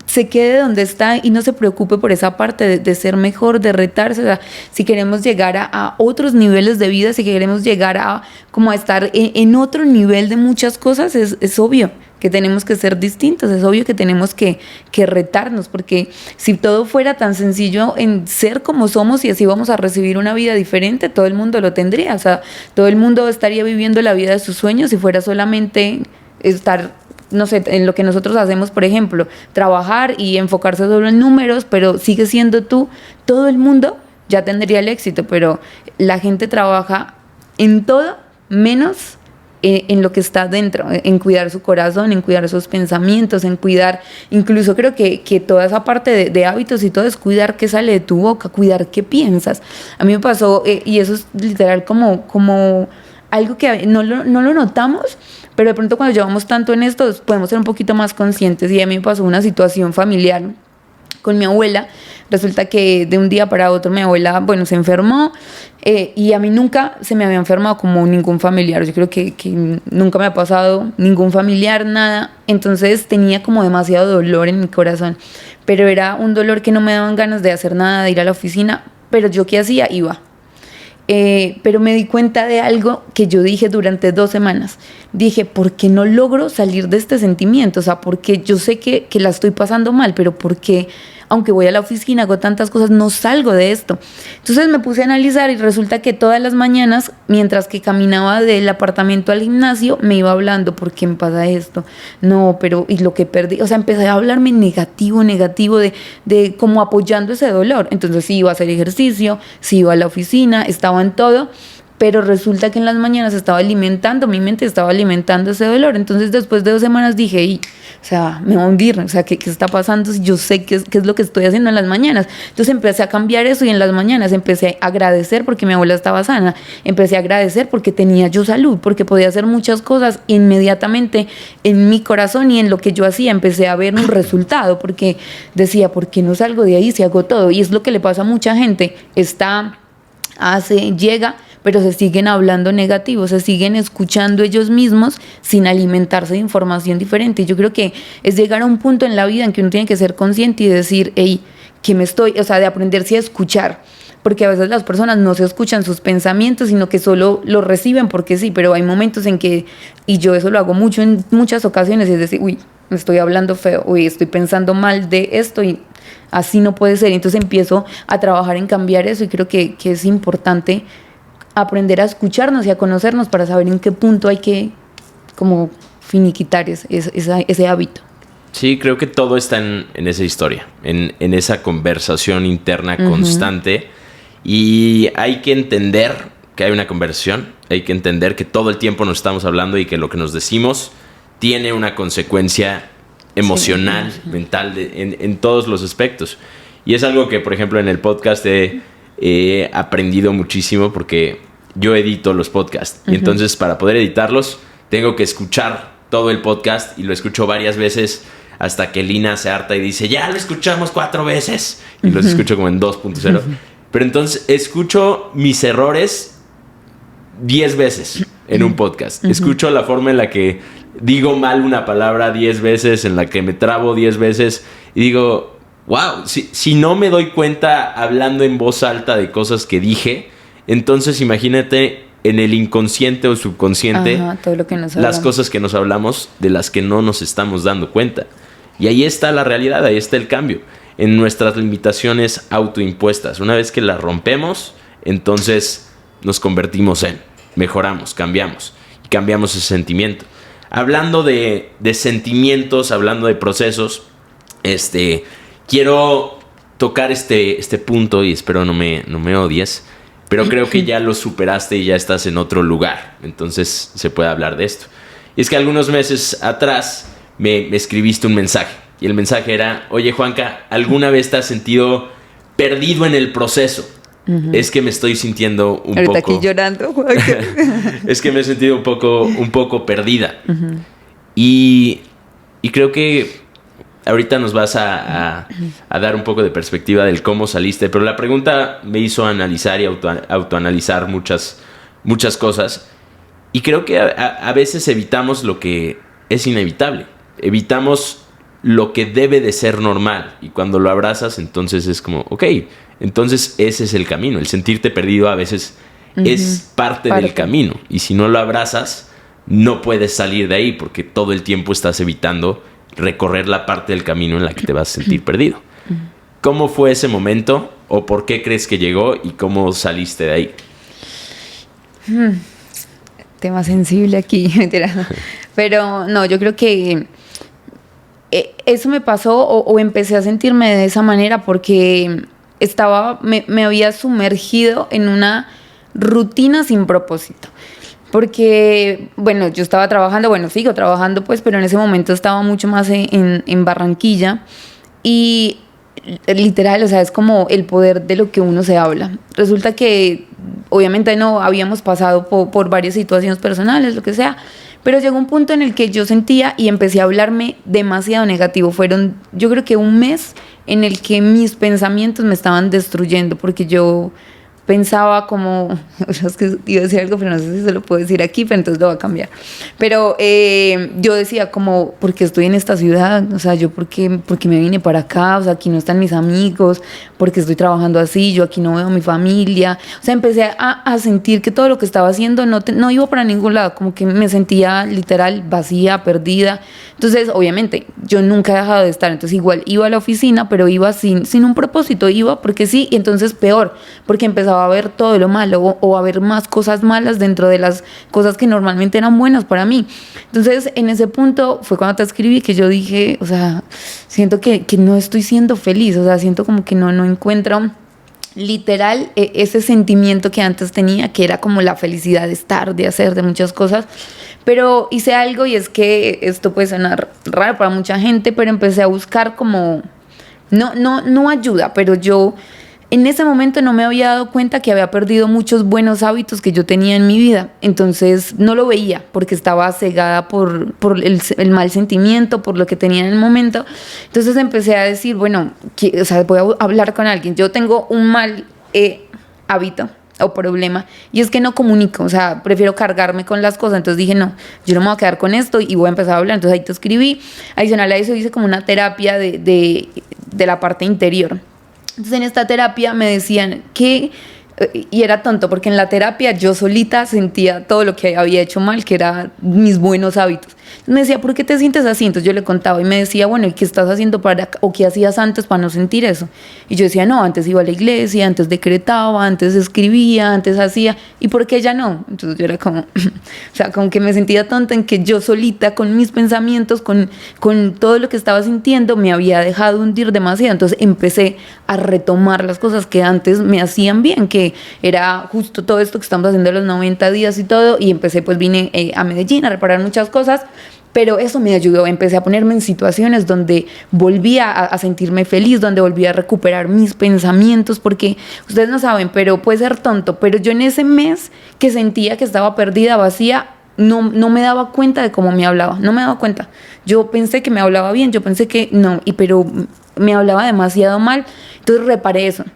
se quede donde está y no se preocupe por esa parte de ser mejor, de retarse? O sea, si queremos llegar a otros niveles de vida, si queremos llegar a como a estar en otro nivel de muchas cosas, es obvio que tenemos que ser distintos, es obvio que tenemos que retarnos, porque si todo fuera tan sencillo en ser como somos y así vamos a recibir una vida diferente, todo el mundo lo tendría. O sea, todo el mundo estaría viviendo la vida de sus sueños si fuera solamente estar, no sé, en lo que nosotros hacemos, por ejemplo, trabajar y enfocarse solo en números, pero sigue siendo tú. Todo el mundo ya tendría el éxito, pero la gente trabaja en todo menos en lo que está dentro, en cuidar su corazón, en cuidar sus pensamientos, en cuidar, incluso creo que toda esa parte de hábitos y todo es cuidar qué sale de tu boca, cuidar qué piensas. A mí me pasó, y eso es literal como algo que no lo notamos, pero de pronto cuando llevamos tanto en esto podemos ser un poquito más conscientes. Y a mí me pasó una situación familiar con mi abuela. Resulta que de un día para otro mi abuela, se enfermó, y a mí nunca se me había enfermado como ningún familiar. Yo creo que nunca me ha pasado ningún familiar, nada. Entonces tenía como demasiado dolor en mi corazón, pero era un dolor que no me daban ganas de hacer nada, de ir a la oficina. Pero yo, ¿qué hacía? Iba. Pero me di cuenta de algo que yo dije durante 2 semanas. Dije, ¿por qué no logro salir de este sentimiento? O sea, porque yo sé que la estoy pasando mal, pero ¿por qué, aunque voy a la oficina, hago tantas cosas, no salgo de esto? Entonces me puse a analizar y resulta que todas las mañanas, mientras que caminaba del apartamento al gimnasio, me iba hablando, ¿por qué me pasa esto? No, pero ¿y lo que perdí? O sea, empecé a hablarme negativo, de como apoyando ese dolor. Entonces sí iba a hacer ejercicio, sí iba a la oficina, estaba en todo, pero resulta que en las mañanas mi mente estaba alimentando ese dolor. Entonces después de 2 semanas dije, o sea, me voy a hundir, o sea, ¿qué está pasando? Yo sé qué es lo que estoy haciendo en las mañanas. Entonces empecé a cambiar eso, y en las mañanas empecé a agradecer porque mi abuela estaba sana, empecé a agradecer porque tenía yo salud, porque podía hacer muchas cosas. Inmediatamente en mi corazón y en lo que yo hacía empecé a ver un resultado, porque decía, ¿por qué no salgo de ahí si hago todo? Y es lo que le pasa a mucha gente, llega, pero se siguen hablando negativo, se siguen escuchando ellos mismos sin alimentarse de información diferente. Yo creo que es llegar a un punto en la vida en que uno tiene que ser consciente y decir, de aprenderse a escuchar, porque a veces las personas no se escuchan sus pensamientos, sino que solo los reciben porque sí, pero hay momentos en que, y yo eso lo hago mucho en muchas ocasiones, es decir, me estoy hablando feo, estoy pensando mal de esto, y así no puede ser. Entonces empiezo a trabajar en cambiar eso, y creo que es importante aprender a escucharnos y a conocernos para saber en qué punto hay que como finiquitar ese hábito. Sí, creo que todo está en esa historia, en esa conversación interna constante, y hay que entender que hay una conversación, hay que entender que todo el tiempo nos estamos hablando y que lo que nos decimos tiene una consecuencia emocional, mental, en todos los aspectos. Y es algo que, por ejemplo, en el podcast he aprendido muchísimo, porque yo edito los podcasts. Y entonces para poder editarlos tengo que escuchar todo el podcast y lo escucho varias veces hasta que Lina se harta y dice, ya lo escuchamos 4 veces. Y los escucho como en 2.0. Pero entonces escucho mis errores 10 veces en un podcast. Escucho la forma en la que digo mal una palabra 10 veces, en la que me trabo 10 veces y digo, wow, si no me doy cuenta hablando en voz alta de cosas que dije, entonces imagínate en el inconsciente o subconsciente todo lo que nos las hablamos. cosas que nos hablamos de las que no nos estamos dando cuenta. Y ahí está la realidad, ahí está el cambio. En nuestras limitaciones autoimpuestas. Una vez que las rompemos, entonces nos convertimos en, mejoramos, cambiamos. Y cambiamos ese sentimiento. Hablando de sentimientos, hablando de procesos, quiero tocar este punto y espero no me odies. Pero creo que ya lo superaste y ya estás en otro lugar. Entonces se puede hablar de esto. Y es que algunos meses atrás me escribiste un mensaje. Y el mensaje era, oye Juanca, ¿alguna vez te has sentido perdido en el proceso? Es que me estoy sintiendo un Ahorita poco... aquí llorando, Juanca. Es que me he sentido un poco perdida. Y creo que ahorita nos vas a dar un poco de perspectiva del cómo saliste. Pero la pregunta me hizo analizar y autoanalizar muchas cosas. Y creo que a veces evitamos lo que es inevitable. Evitamos lo que debe de ser normal. Y cuando lo abrazas, entonces es como, ok, entonces ese es el camino. El sentirte perdido a veces es parte del camino. Y si no lo abrazas, no puedes salir de ahí porque todo el tiempo estás evitando recorrer la parte del camino en la que te vas a sentir perdido. ¿Cómo fue ese momento? ¿O por qué crees que llegó? ¿Y cómo saliste de ahí? Tema sensible aquí, mentira. Pero no, yo creo que eso me pasó o empecé a sentirme de esa manera porque me había sumergido en una rutina sin propósito. Porque, bueno, yo estaba trabajando, sigo trabajando pues, pero en ese momento estaba mucho más en Barranquilla y literal, o sea, es como el poder de lo que uno se habla. Resulta que obviamente no habíamos pasado por varias situaciones personales, lo que sea, pero llegó un punto en el que yo sentía y empecé a hablarme demasiado negativo. Fueron, yo creo que un mes en el que mis pensamientos me estaban destruyendo porque yo pensaba como, es que iba a decir algo, pero no sé si se lo puedo decir aquí, pero entonces lo voy a cambiar. Pero yo decía como, ¿por qué estoy en esta ciudad? O sea, yo ¿por qué me vine para acá? O sea, aquí no están mis amigos, porque estoy trabajando así, yo aquí no veo a mi familia. O sea, empecé a sentir que todo lo que estaba haciendo no iba para ningún lado, como que me sentía literal vacía, perdida. Entonces, obviamente, yo nunca he dejado de estar, entonces igual iba a la oficina, pero iba sin un propósito, iba porque sí, y entonces peor, porque empezaba a ver todo lo malo o a ver más cosas malas dentro de las cosas que normalmente eran buenas para mí. Entonces, en ese punto fue cuando te escribí que yo dije, o sea, siento que no estoy siendo feliz, o sea, siento como que no encuentro literal ese sentimiento que antes tenía, que era como la felicidad de estar, de hacer, de muchas cosas. Pero hice algo y es que esto puede sonar raro para mucha gente, pero empecé a buscar como, no ayuda, pero yo en ese momento no me había dado cuenta que había perdido muchos buenos hábitos que yo tenía en mi vida. Entonces no lo veía porque estaba cegada por el mal sentimiento, por lo que tenía en el momento. Entonces empecé a decir, bueno, o sea, voy a hablar con alguien. Yo tengo un mal hábito o problema y es que no comunico, o sea, prefiero cargarme con las cosas. Entonces dije, no, yo no me voy a quedar con esto y voy a empezar a hablar. Entonces ahí te escribí. Adicional a eso hice como una terapia de la parte interior. Entonces en esta terapia me decían que, y era tonto porque en la terapia yo solita sentía todo lo que había hecho mal, que eran mis buenos hábitos. Entonces me decía, ¿por qué te sientes así? Entonces yo le contaba y me decía, bueno, ¿y qué estás haciendo o qué hacías antes para no sentir eso? Y yo decía, no, antes iba a la iglesia, antes decretaba, antes escribía, antes hacía, ¿y por qué ya no? Entonces yo era como, o sea, como que me sentía tonta en que yo solita con mis pensamientos, con todo lo que estaba sintiendo, me había dejado hundir demasiado. Entonces empecé a retomar las cosas que antes me hacían bien, que era justo todo esto que estamos haciendo los 90 días y todo, y empecé, pues vine a Medellín a reparar muchas cosas, Pero eso me ayudó, empecé a ponerme en situaciones donde volvía a sentirme feliz, donde volvía a recuperar mis pensamientos, porque ustedes no saben, pero puede ser tonto, pero yo en ese mes que sentía que estaba perdida, vacía, no me daba cuenta de cómo me hablaba, no me daba cuenta. Yo pensé que me hablaba bien, yo pensé que no, pero me hablaba demasiado mal, entonces reparé eso.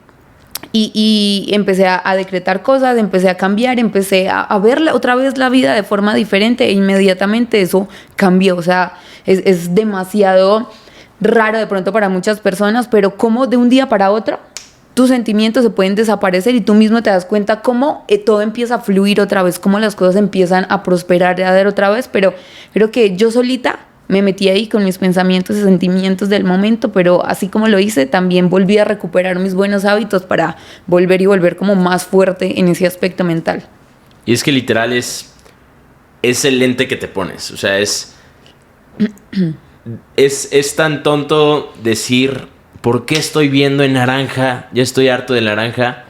Y empecé a decretar cosas, empecé a cambiar, empecé a ver otra vez la vida de forma diferente e inmediatamente eso cambió. O sea, es demasiado raro de pronto para muchas personas, pero como de un día para otro tus sentimientos se pueden desaparecer y tú mismo te das cuenta cómo todo empieza a fluir otra vez, cómo las cosas empiezan a prosperar, a dar otra vez, pero creo que yo solita me metí ahí con mis pensamientos y sentimientos del momento, pero así como lo hice, también volví a recuperar mis buenos hábitos para volver como más fuerte en ese aspecto mental. Y es que literal es el lente que te pones. O sea, es tan tonto decir, ¿por qué estoy viendo en naranja? Ya estoy harto de naranja.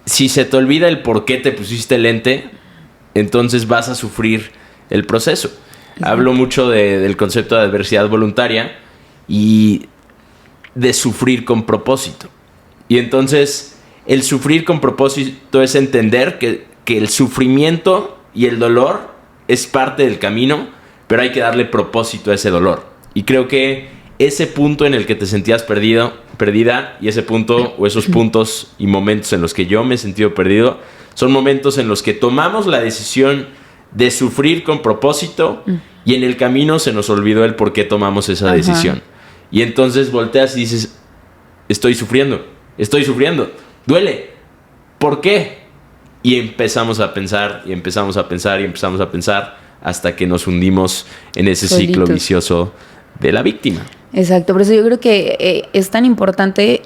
Si se te olvida el por qué te pusiste el lente, entonces vas a sufrir el proceso. Hablo mucho del concepto de adversidad voluntaria y de sufrir con propósito. Y entonces, el sufrir con propósito es entender que el sufrimiento y el dolor es parte del camino, pero hay que darle propósito a ese dolor. Y creo que ese punto en el que te sentías perdida, y ese punto o esos puntos y momentos en los que yo me he sentido perdido, son momentos en los que tomamos la decisión de sufrir con propósito y en el camino se nos olvidó el por qué tomamos esa decisión. Y entonces volteas y dices, estoy sufriendo, duele, ¿por qué? Y empezamos a pensar hasta que nos hundimos en ese ciclo vicioso de la víctima. Exacto, por eso yo creo que es tan importante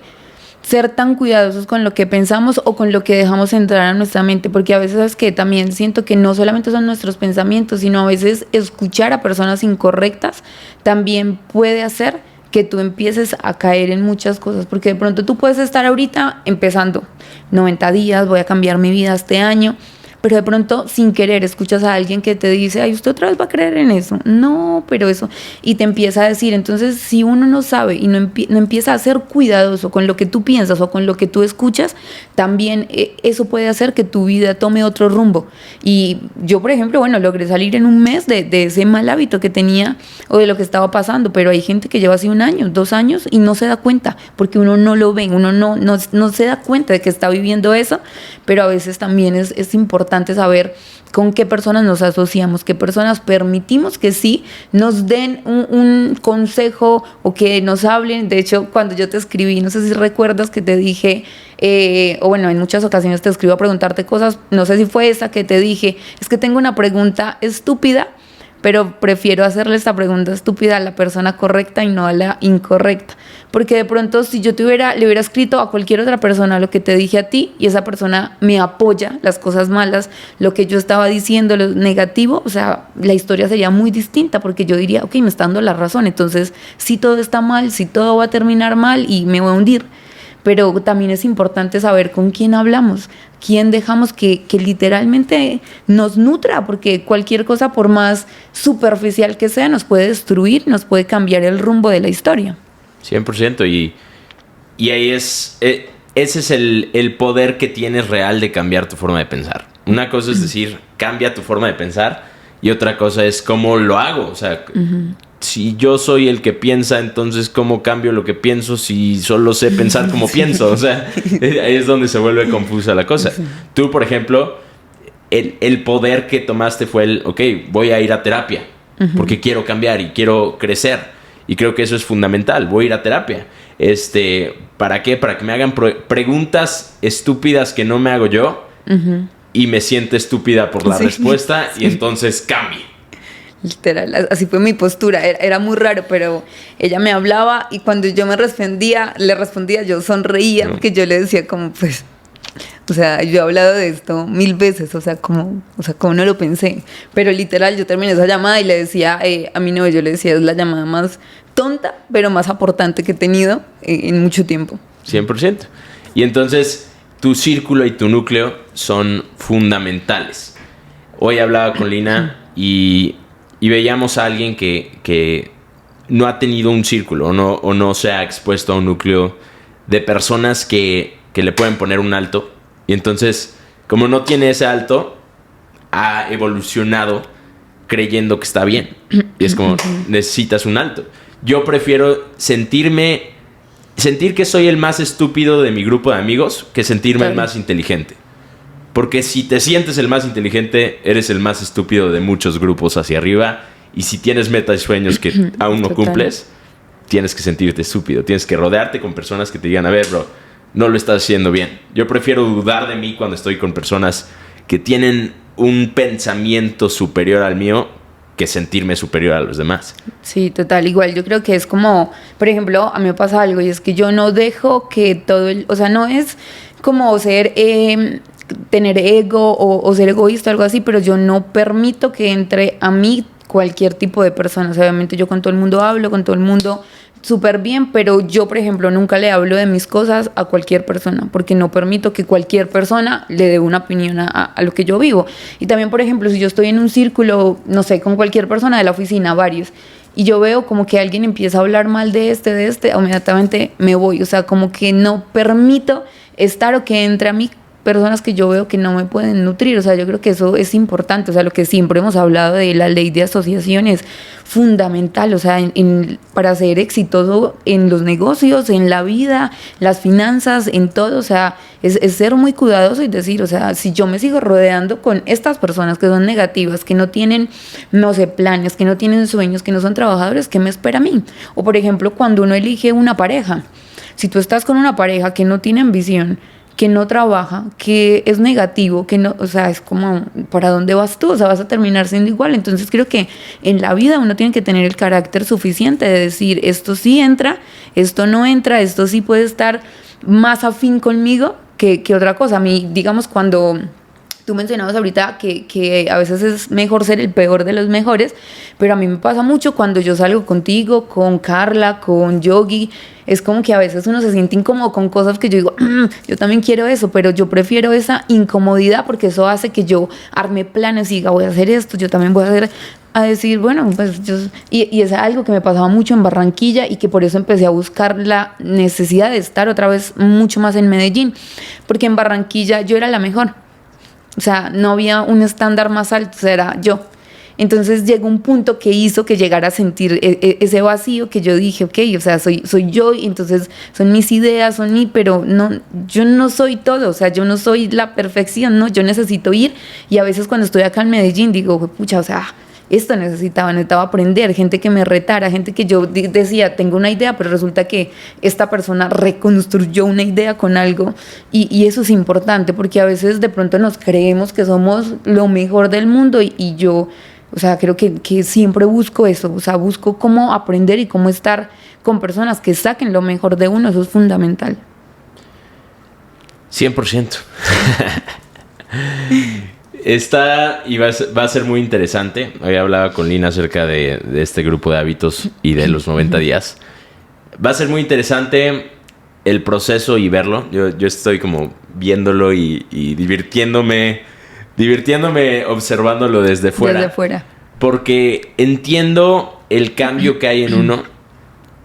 ser tan cuidadosos con lo que pensamos o con lo que dejamos entrar a nuestra mente, porque a veces es que también siento que no solamente son nuestros pensamientos, sino a veces escuchar a personas incorrectas también puede hacer que tú empieces a caer en muchas cosas, porque de pronto tú puedes estar ahorita empezando 90 días, voy a cambiar mi vida este año, pero de pronto sin querer escuchas a alguien que te dice, ay, usted otra vez va a creer en eso, no, pero eso, y te empieza a decir. Entonces si uno no sabe y no empieza a ser cuidadoso con lo que tú piensas o con lo que tú escuchas, también eso puede hacer que tu vida tome otro rumbo. Y yo, por ejemplo, bueno, logré salir en un mes de ese mal hábito que tenía o de lo que estaba pasando, pero hay gente que lleva así 1 año, 2 años y no se da cuenta, porque uno no lo ve, uno no se da cuenta de que está viviendo eso, pero a veces también es importante saber con qué personas nos asociamos, qué personas permitimos que sí nos den un consejo o que nos hablen. De hecho, cuando yo te escribí, no sé si recuerdas que te dije, o bueno, en muchas ocasiones te escribo a preguntarte cosas, no sé si fue esa que te dije, es que tengo una pregunta estúpida, pero prefiero hacerle esta pregunta estúpida a la persona correcta y no a la incorrecta. Porque de pronto si yo le hubiera escrito a cualquier otra persona lo que te dije a ti y esa persona me apoya las cosas malas, lo que yo estaba diciendo, lo negativo, o sea, la historia sería muy distinta, porque yo diría, ok, me está dando la razón, entonces si todo está mal, si todo va a terminar mal y me voy a hundir. Pero también es importante saber con quién hablamos, quién dejamos que literalmente nos nutra, porque cualquier cosa, por más superficial que sea, nos puede destruir, nos puede cambiar el rumbo de la historia. 100%, y ahí ese es el poder que tienes real de cambiar tu forma de pensar. Una cosa es decir, cambia tu forma de pensar, y otra cosa es cómo lo hago. O sea, si yo soy el que piensa, entonces ¿cómo cambio lo que pienso si solo sé pensar como pienso? O sea, ahí es donde se vuelve confusa la cosa. Tú, por ejemplo, el poder que tomaste fue ok, voy a ir a terapia, porque quiero cambiar y quiero crecer. Y creo que eso es fundamental. Voy a ir a terapia. ¿Para qué? Para que me hagan preguntas estúpidas que no me hago yo, y me siento estúpida por la respuesta, y entonces cambie. Literal, así fue mi postura, era muy raro, pero ella me hablaba y cuando yo le respondía, yo sonreía, porque yo le decía como, pues, o sea, yo he hablado de esto 1000 veces, o sea, como no lo pensé, pero literal, yo terminé esa llamada y le decía a mi novio, yo le decía, es la llamada más tonta, pero más aportante que he tenido en mucho tiempo. 100%. Y entonces, tu círculo y tu núcleo son fundamentales. Hoy hablaba con Lina y y veíamos a alguien que no ha tenido un círculo o no se ha expuesto a un núcleo de personas que le pueden poner un alto. Y entonces, como no tiene ese alto, ha evolucionado creyendo que está bien. Y es como, necesitas un alto. Yo prefiero sentir que soy el más estúpido de mi grupo de amigos que sentirme el más inteligente. Porque si te sientes el más inteligente, eres el más estúpido de muchos grupos hacia arriba. Y si tienes metas y sueños que aún no cumples, tienes que sentirte estúpido. Tienes que rodearte con personas que te digan, a ver, bro, no lo estás haciendo bien. Yo prefiero dudar de mí cuando estoy con personas que tienen un pensamiento superior al mío que sentirme superior a los demás. Sí, total. Igual yo creo que es como, por ejemplo, a mí me pasa algo y es que yo no dejo que o sea, no es como ser... tener ego o ser egoísta o algo así, pero yo no permito que entre a mí cualquier tipo de personas. Obviamente yo con todo el mundo hablo, con todo el mundo súper bien, pero yo, por ejemplo, nunca le hablo de mis cosas a cualquier persona, porque no permito que cualquier persona le dé una opinión a lo que yo vivo. Y también, por ejemplo, si yo estoy en un círculo, no sé, con cualquier persona de la oficina, varios, y yo veo como que alguien empieza a hablar mal de este, inmediatamente me voy. O sea, como que no permito estar o que entre a mí personas que yo veo que no me pueden nutrir. O sea, yo creo que eso es importante. O sea, lo que siempre hemos hablado de la ley de asociación es fundamental. O sea, para ser exitoso en los negocios, en la vida, las finanzas, en todo. O sea, es ser muy cuidadoso y decir, o sea, si yo me sigo rodeando con estas personas que son negativas, que no tienen, no sé, planes, que no tienen sueños, que no son trabajadores, ¿qué me espera a mí? O, por ejemplo, cuando uno elige una pareja. Si tú estás con una pareja que no tiene ambición, que no trabaja, que es negativo, que no, o sea, es como, ¿para dónde vas tú? O sea, vas a terminar siendo igual. Entonces creo que en la vida uno tiene que tener el carácter suficiente de decir, esto sí entra, esto no entra, esto sí puede estar más afín conmigo que otra cosa. A mí, digamos, cuando... Tú mencionabas ahorita que a veces es mejor ser el peor de los mejores, pero a mí me pasa mucho cuando yo salgo contigo, con Carla, con Yogi. Es como que a veces uno se siente incómodo con cosas que yo digo, yo también quiero eso, pero yo prefiero esa incomodidad porque eso hace que yo arme planes y diga, voy a hacer esto, yo también voy a hacer... A decir, bueno, pues yo... Y es algo que me pasaba mucho en Barranquilla y que por eso empecé a buscar la necesidad de estar otra vez mucho más en Medellín, porque en Barranquilla yo era la mejor. O sea, no había un estándar más alto, o sea, era yo. Entonces llegó un punto que hizo que llegara a sentir ese vacío que yo dije, ok, o sea, soy yo, y entonces son mis ideas, pero no, yo no soy todo, o sea, yo no soy la perfección, no, yo necesito ir. Y a veces cuando estoy acá en Medellín digo, pucha, o sea, esto necesitaba aprender, gente que me retara, gente que yo decía, tengo una idea, pero resulta que esta persona reconstruyó una idea con algo, y eso es importante, porque a veces de pronto nos creemos que somos lo mejor del mundo, y yo, o sea, creo que siempre busco eso, o sea, busco cómo aprender y cómo estar con personas que saquen lo mejor de uno, eso es fundamental. 100%. Esta va a ser muy interesante. Hoy hablaba con Lina acerca de este grupo de hábitos y de los 90 días. Va a ser muy interesante el proceso y verlo. Yo estoy como viéndolo y divirtiéndome observándolo desde fuera. Desde fuera. Porque entiendo el cambio que hay en uno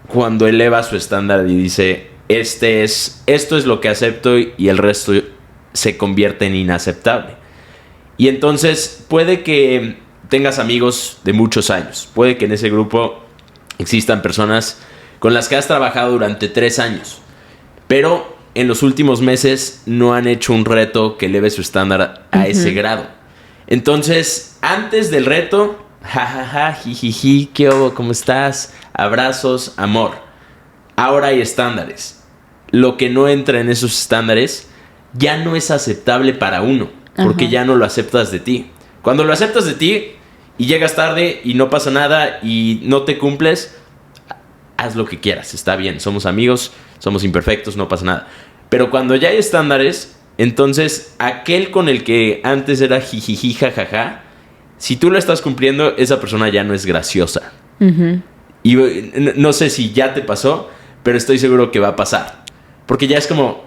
cuando eleva su estándar y dice, esto es lo que acepto y el resto se convierte en inaceptable. Y entonces puede que tengas amigos de muchos años. Puede que en ese grupo existan personas con las que has trabajado durante 3 años. Pero en los últimos meses no han hecho un reto que eleve su estándar a ese grado. Entonces, antes del reto, jajaja, jijiji, ¿qué hubo? ¿Cómo estás? Abrazos, amor. Ahora hay estándares. Lo que no entra en esos estándares ya no es aceptable para uno. Porque ya no lo aceptas de ti. Cuando lo aceptas de ti y llegas tarde y no pasa nada y no te cumples, haz lo que quieras, está bien, somos amigos, somos imperfectos, no pasa nada. Pero cuando ya hay estándares, entonces aquel con el que antes era jijiji, jajaja, si tú lo estás cumpliendo, esa persona ya no es graciosa. Y no sé si ya te pasó, pero estoy seguro que va a pasar. Porque ya es como...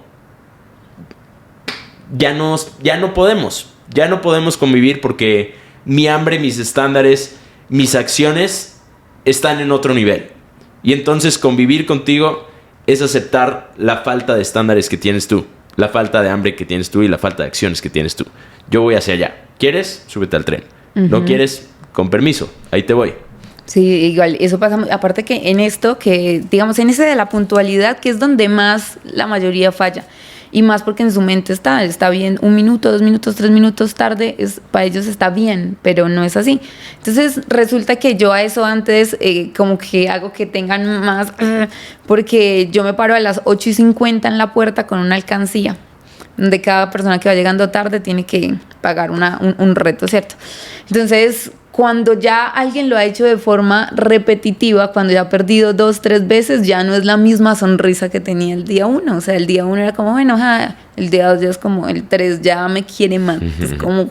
Ya no podemos convivir porque mi hambre, mis estándares, mis acciones están en otro nivel. Y entonces convivir contigo es aceptar la falta de estándares que tienes tú, la falta de hambre que tienes tú y la falta de acciones que tienes tú. Yo voy hacia allá. ¿Quieres? Súbete al tren. ¿No quieres? Con permiso. Ahí te voy. Sí, igual, eso pasa, aparte que en esto, que digamos en ese de la puntualidad, que es donde más la mayoría falla, y más porque en su mente está bien, 1 minuto, 2 minutos, 3 minutos tarde, para ellos está bien, pero no es así. Entonces resulta que yo a eso antes como que hago que tengan más, porque yo me paro a las 8:50 en la puerta con una alcancía, donde cada persona que va llegando tarde tiene que pagar un reto, ¿cierto? Entonces, cuando ya alguien lo ha hecho de forma repetitiva, cuando ya ha perdido 2, 3 veces, ya no es la misma sonrisa que tenía el día 1. O sea, el día 1 era como, bueno, el día 2 ya es como, el 3 ya me quiere más. Es como...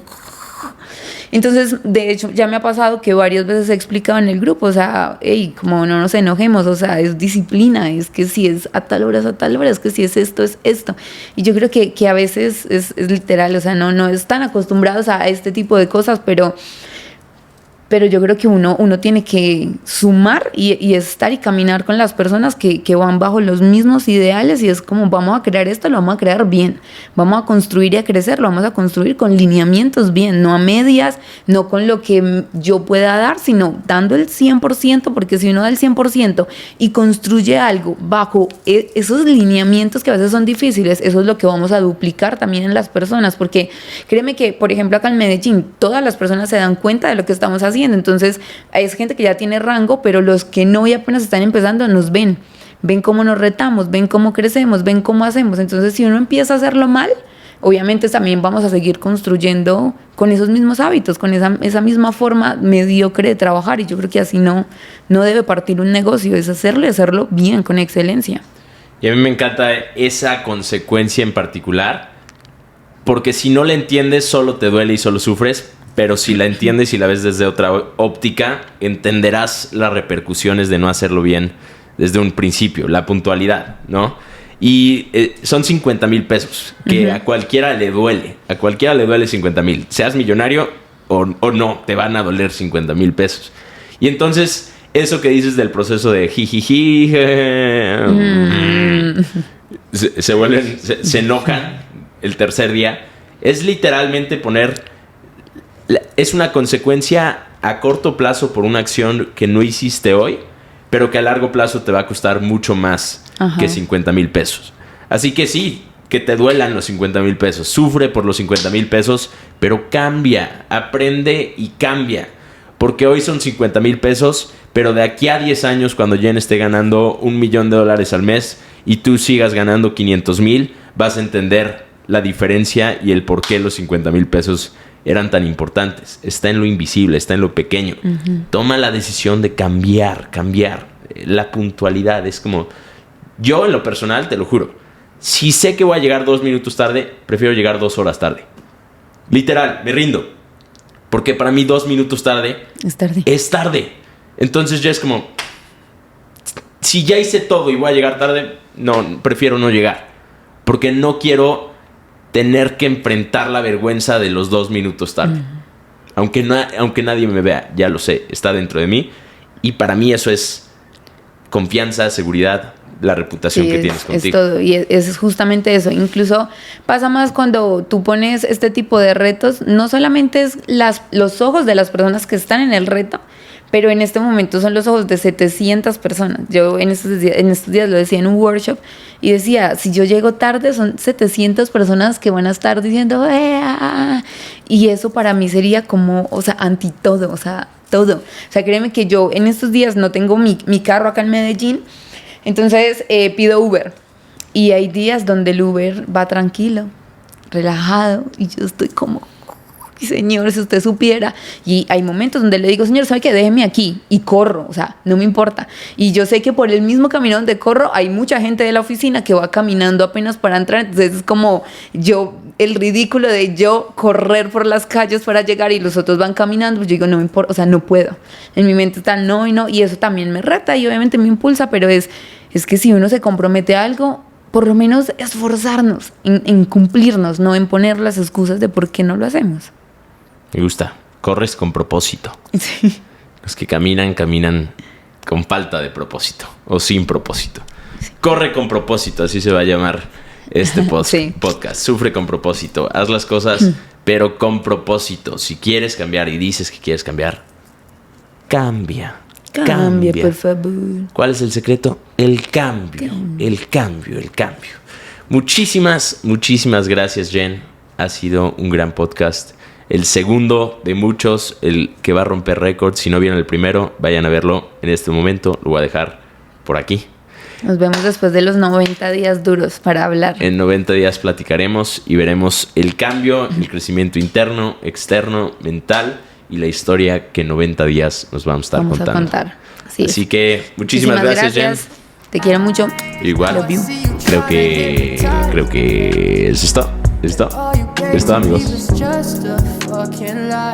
Entonces, de hecho, ya me ha pasado que varias veces he explicado en el grupo, o sea, hey, como no nos enojemos, o sea, es disciplina, es que si es a tal hora es a tal hora, es que si es esto, es esto. Y yo creo que a veces es literal, o sea, no están acostumbrados a este tipo de cosas, pero yo creo que uno tiene que sumar y estar y caminar con las personas que van bajo los mismos ideales, y es como, vamos a crear esto, lo vamos a crear bien, vamos a construir y a crecer, lo vamos a construir con lineamientos bien, no a medias, no con lo que yo pueda dar, sino dando el 100%, porque si uno da el 100% y construye algo bajo esos lineamientos que a veces son difíciles, eso es lo que vamos a duplicar también en las personas, porque créeme que, por ejemplo, acá en Medellín, todas las personas se dan cuenta de lo que estamos haciendo. Entonces es gente que ya tiene rango, pero los que no y apenas están empezando nos ven cómo nos retamos, ven cómo crecemos, ven cómo hacemos. Entonces, si uno empieza a hacerlo mal, obviamente también vamos a seguir construyendo con esos mismos hábitos, con esa misma forma mediocre de trabajar, y yo creo que así no debe partir un negocio, es hacerlo y hacerlo bien, con excelencia. Y a mí me encanta esa consecuencia en particular, porque si no la entiendes, solo te duele y solo sufres. Pero si la entiendes y la ves desde otra óptica, entenderás las repercusiones de no hacerlo bien desde un principio, la puntualidad, ¿no? Y son 50,000 pesos, que a cualquiera le duele. A cualquiera le duele 50,000. Seas millonario o no, te van a doler 50,000 pesos. Y entonces, eso que dices del proceso de jijiji, se enojan el tercer día, es literalmente es una consecuencia a corto plazo por una acción que no hiciste hoy, pero que a largo plazo te va a costar mucho más que 50,000 pesos. Así que sí, que te duelan los 50,000 pesos. Sufre por los 50,000 pesos, pero cambia, aprende y cambia. Porque hoy son 50,000 pesos, pero de aquí a 10 años, cuando Jen esté ganando $1,000,000 al mes y tú sigas ganando 500,000, vas a entender la diferencia y el por qué los 50,000 pesos eran tan importantes. Está en lo invisible, está en lo pequeño. Toma la decisión de cambiar. La puntualidad es como... Yo, en lo personal, te lo juro, si sé que voy a llegar 2 minutos tarde, prefiero llegar 2 horas tarde. Literal, me rindo. Porque para mí 2 minutos tarde... Es tarde. Entonces ya es como... Si ya hice todo y voy a llegar tarde, no, prefiero no llegar. Porque no quiero tener que enfrentar la vergüenza de los 2 minutos tarde. Aunque nadie me vea, ya lo sé, está dentro de mí. Y para mí eso es confianza, seguridad, la reputación que tienes contigo. Es todo, y es justamente eso. Incluso pasa más cuando tú pones este tipo de retos, no solamente es los ojos de las personas que están en el reto, pero en este momento son los ojos de 700 personas. Yo en estos días lo decía en un workshop y decía, si yo llego tarde son 700 personas que van a estar diciendo y eso para mí sería como, o sea, anti todo, o sea, todo. O sea, créeme que yo en estos días no tengo mi carro acá en Medellín, entonces pido Uber y hay días donde el Uber va tranquilo, relajado, y yo estoy como... Señor, si usted supiera. Y hay momentos donde le digo, señor, ¿sabe qué? Déjeme aquí. Y corro, o sea, no me importa. Y yo sé que por el mismo camino donde corro hay mucha gente de la oficina que va caminando apenas para entrar. Entonces es como el ridículo de yo correr por las calles para llegar y los otros van caminando. Pues yo digo, no me importa, o sea, no puedo. En mi mente está no y no. Y eso también me reta y obviamente me impulsa, pero es que si uno se compromete a algo, por lo menos esforzarnos en cumplirnos, no en poner las excusas de por qué no lo hacemos. Me gusta. Corres con propósito. Sí. Los que caminan con falta de propósito o sin propósito. Corre con propósito, así se va a llamar este Sí. podcast. Sufre con propósito. Haz las cosas, pero con propósito. Si quieres cambiar y dices que quieres cambiar, cambia. Cambia, por favor. ¿Cuál es el secreto? El cambio. El cambio. Muchísimas gracias, Jen. Ha sido un gran podcast. El segundo de muchos, el que va a romper récords. Si no vieron el primero, vayan a verlo en este momento. Lo voy a dejar por aquí. Nos vemos después de los 90 días duros para hablar. En 90 días platicaremos y veremos el cambio, el crecimiento interno, externo, mental y la historia que en 90 días nos vamos a estar contando. Vamos a contar. Así que muchísimas gracias, Jen. Te quiero mucho. Igual. Love you. Creo que eso es todo. All you gave Listo, me amigos. was just a fucking lie.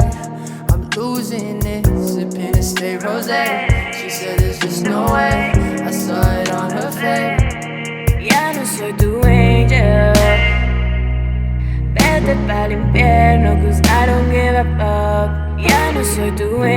I'm losing it, sipping a stay rosé. She said there's just no way. I saw it on her face. Ya no soy tu angel. Vete pa'l infierno, 'cause I don't give a fuck. Ya no soy tu angel.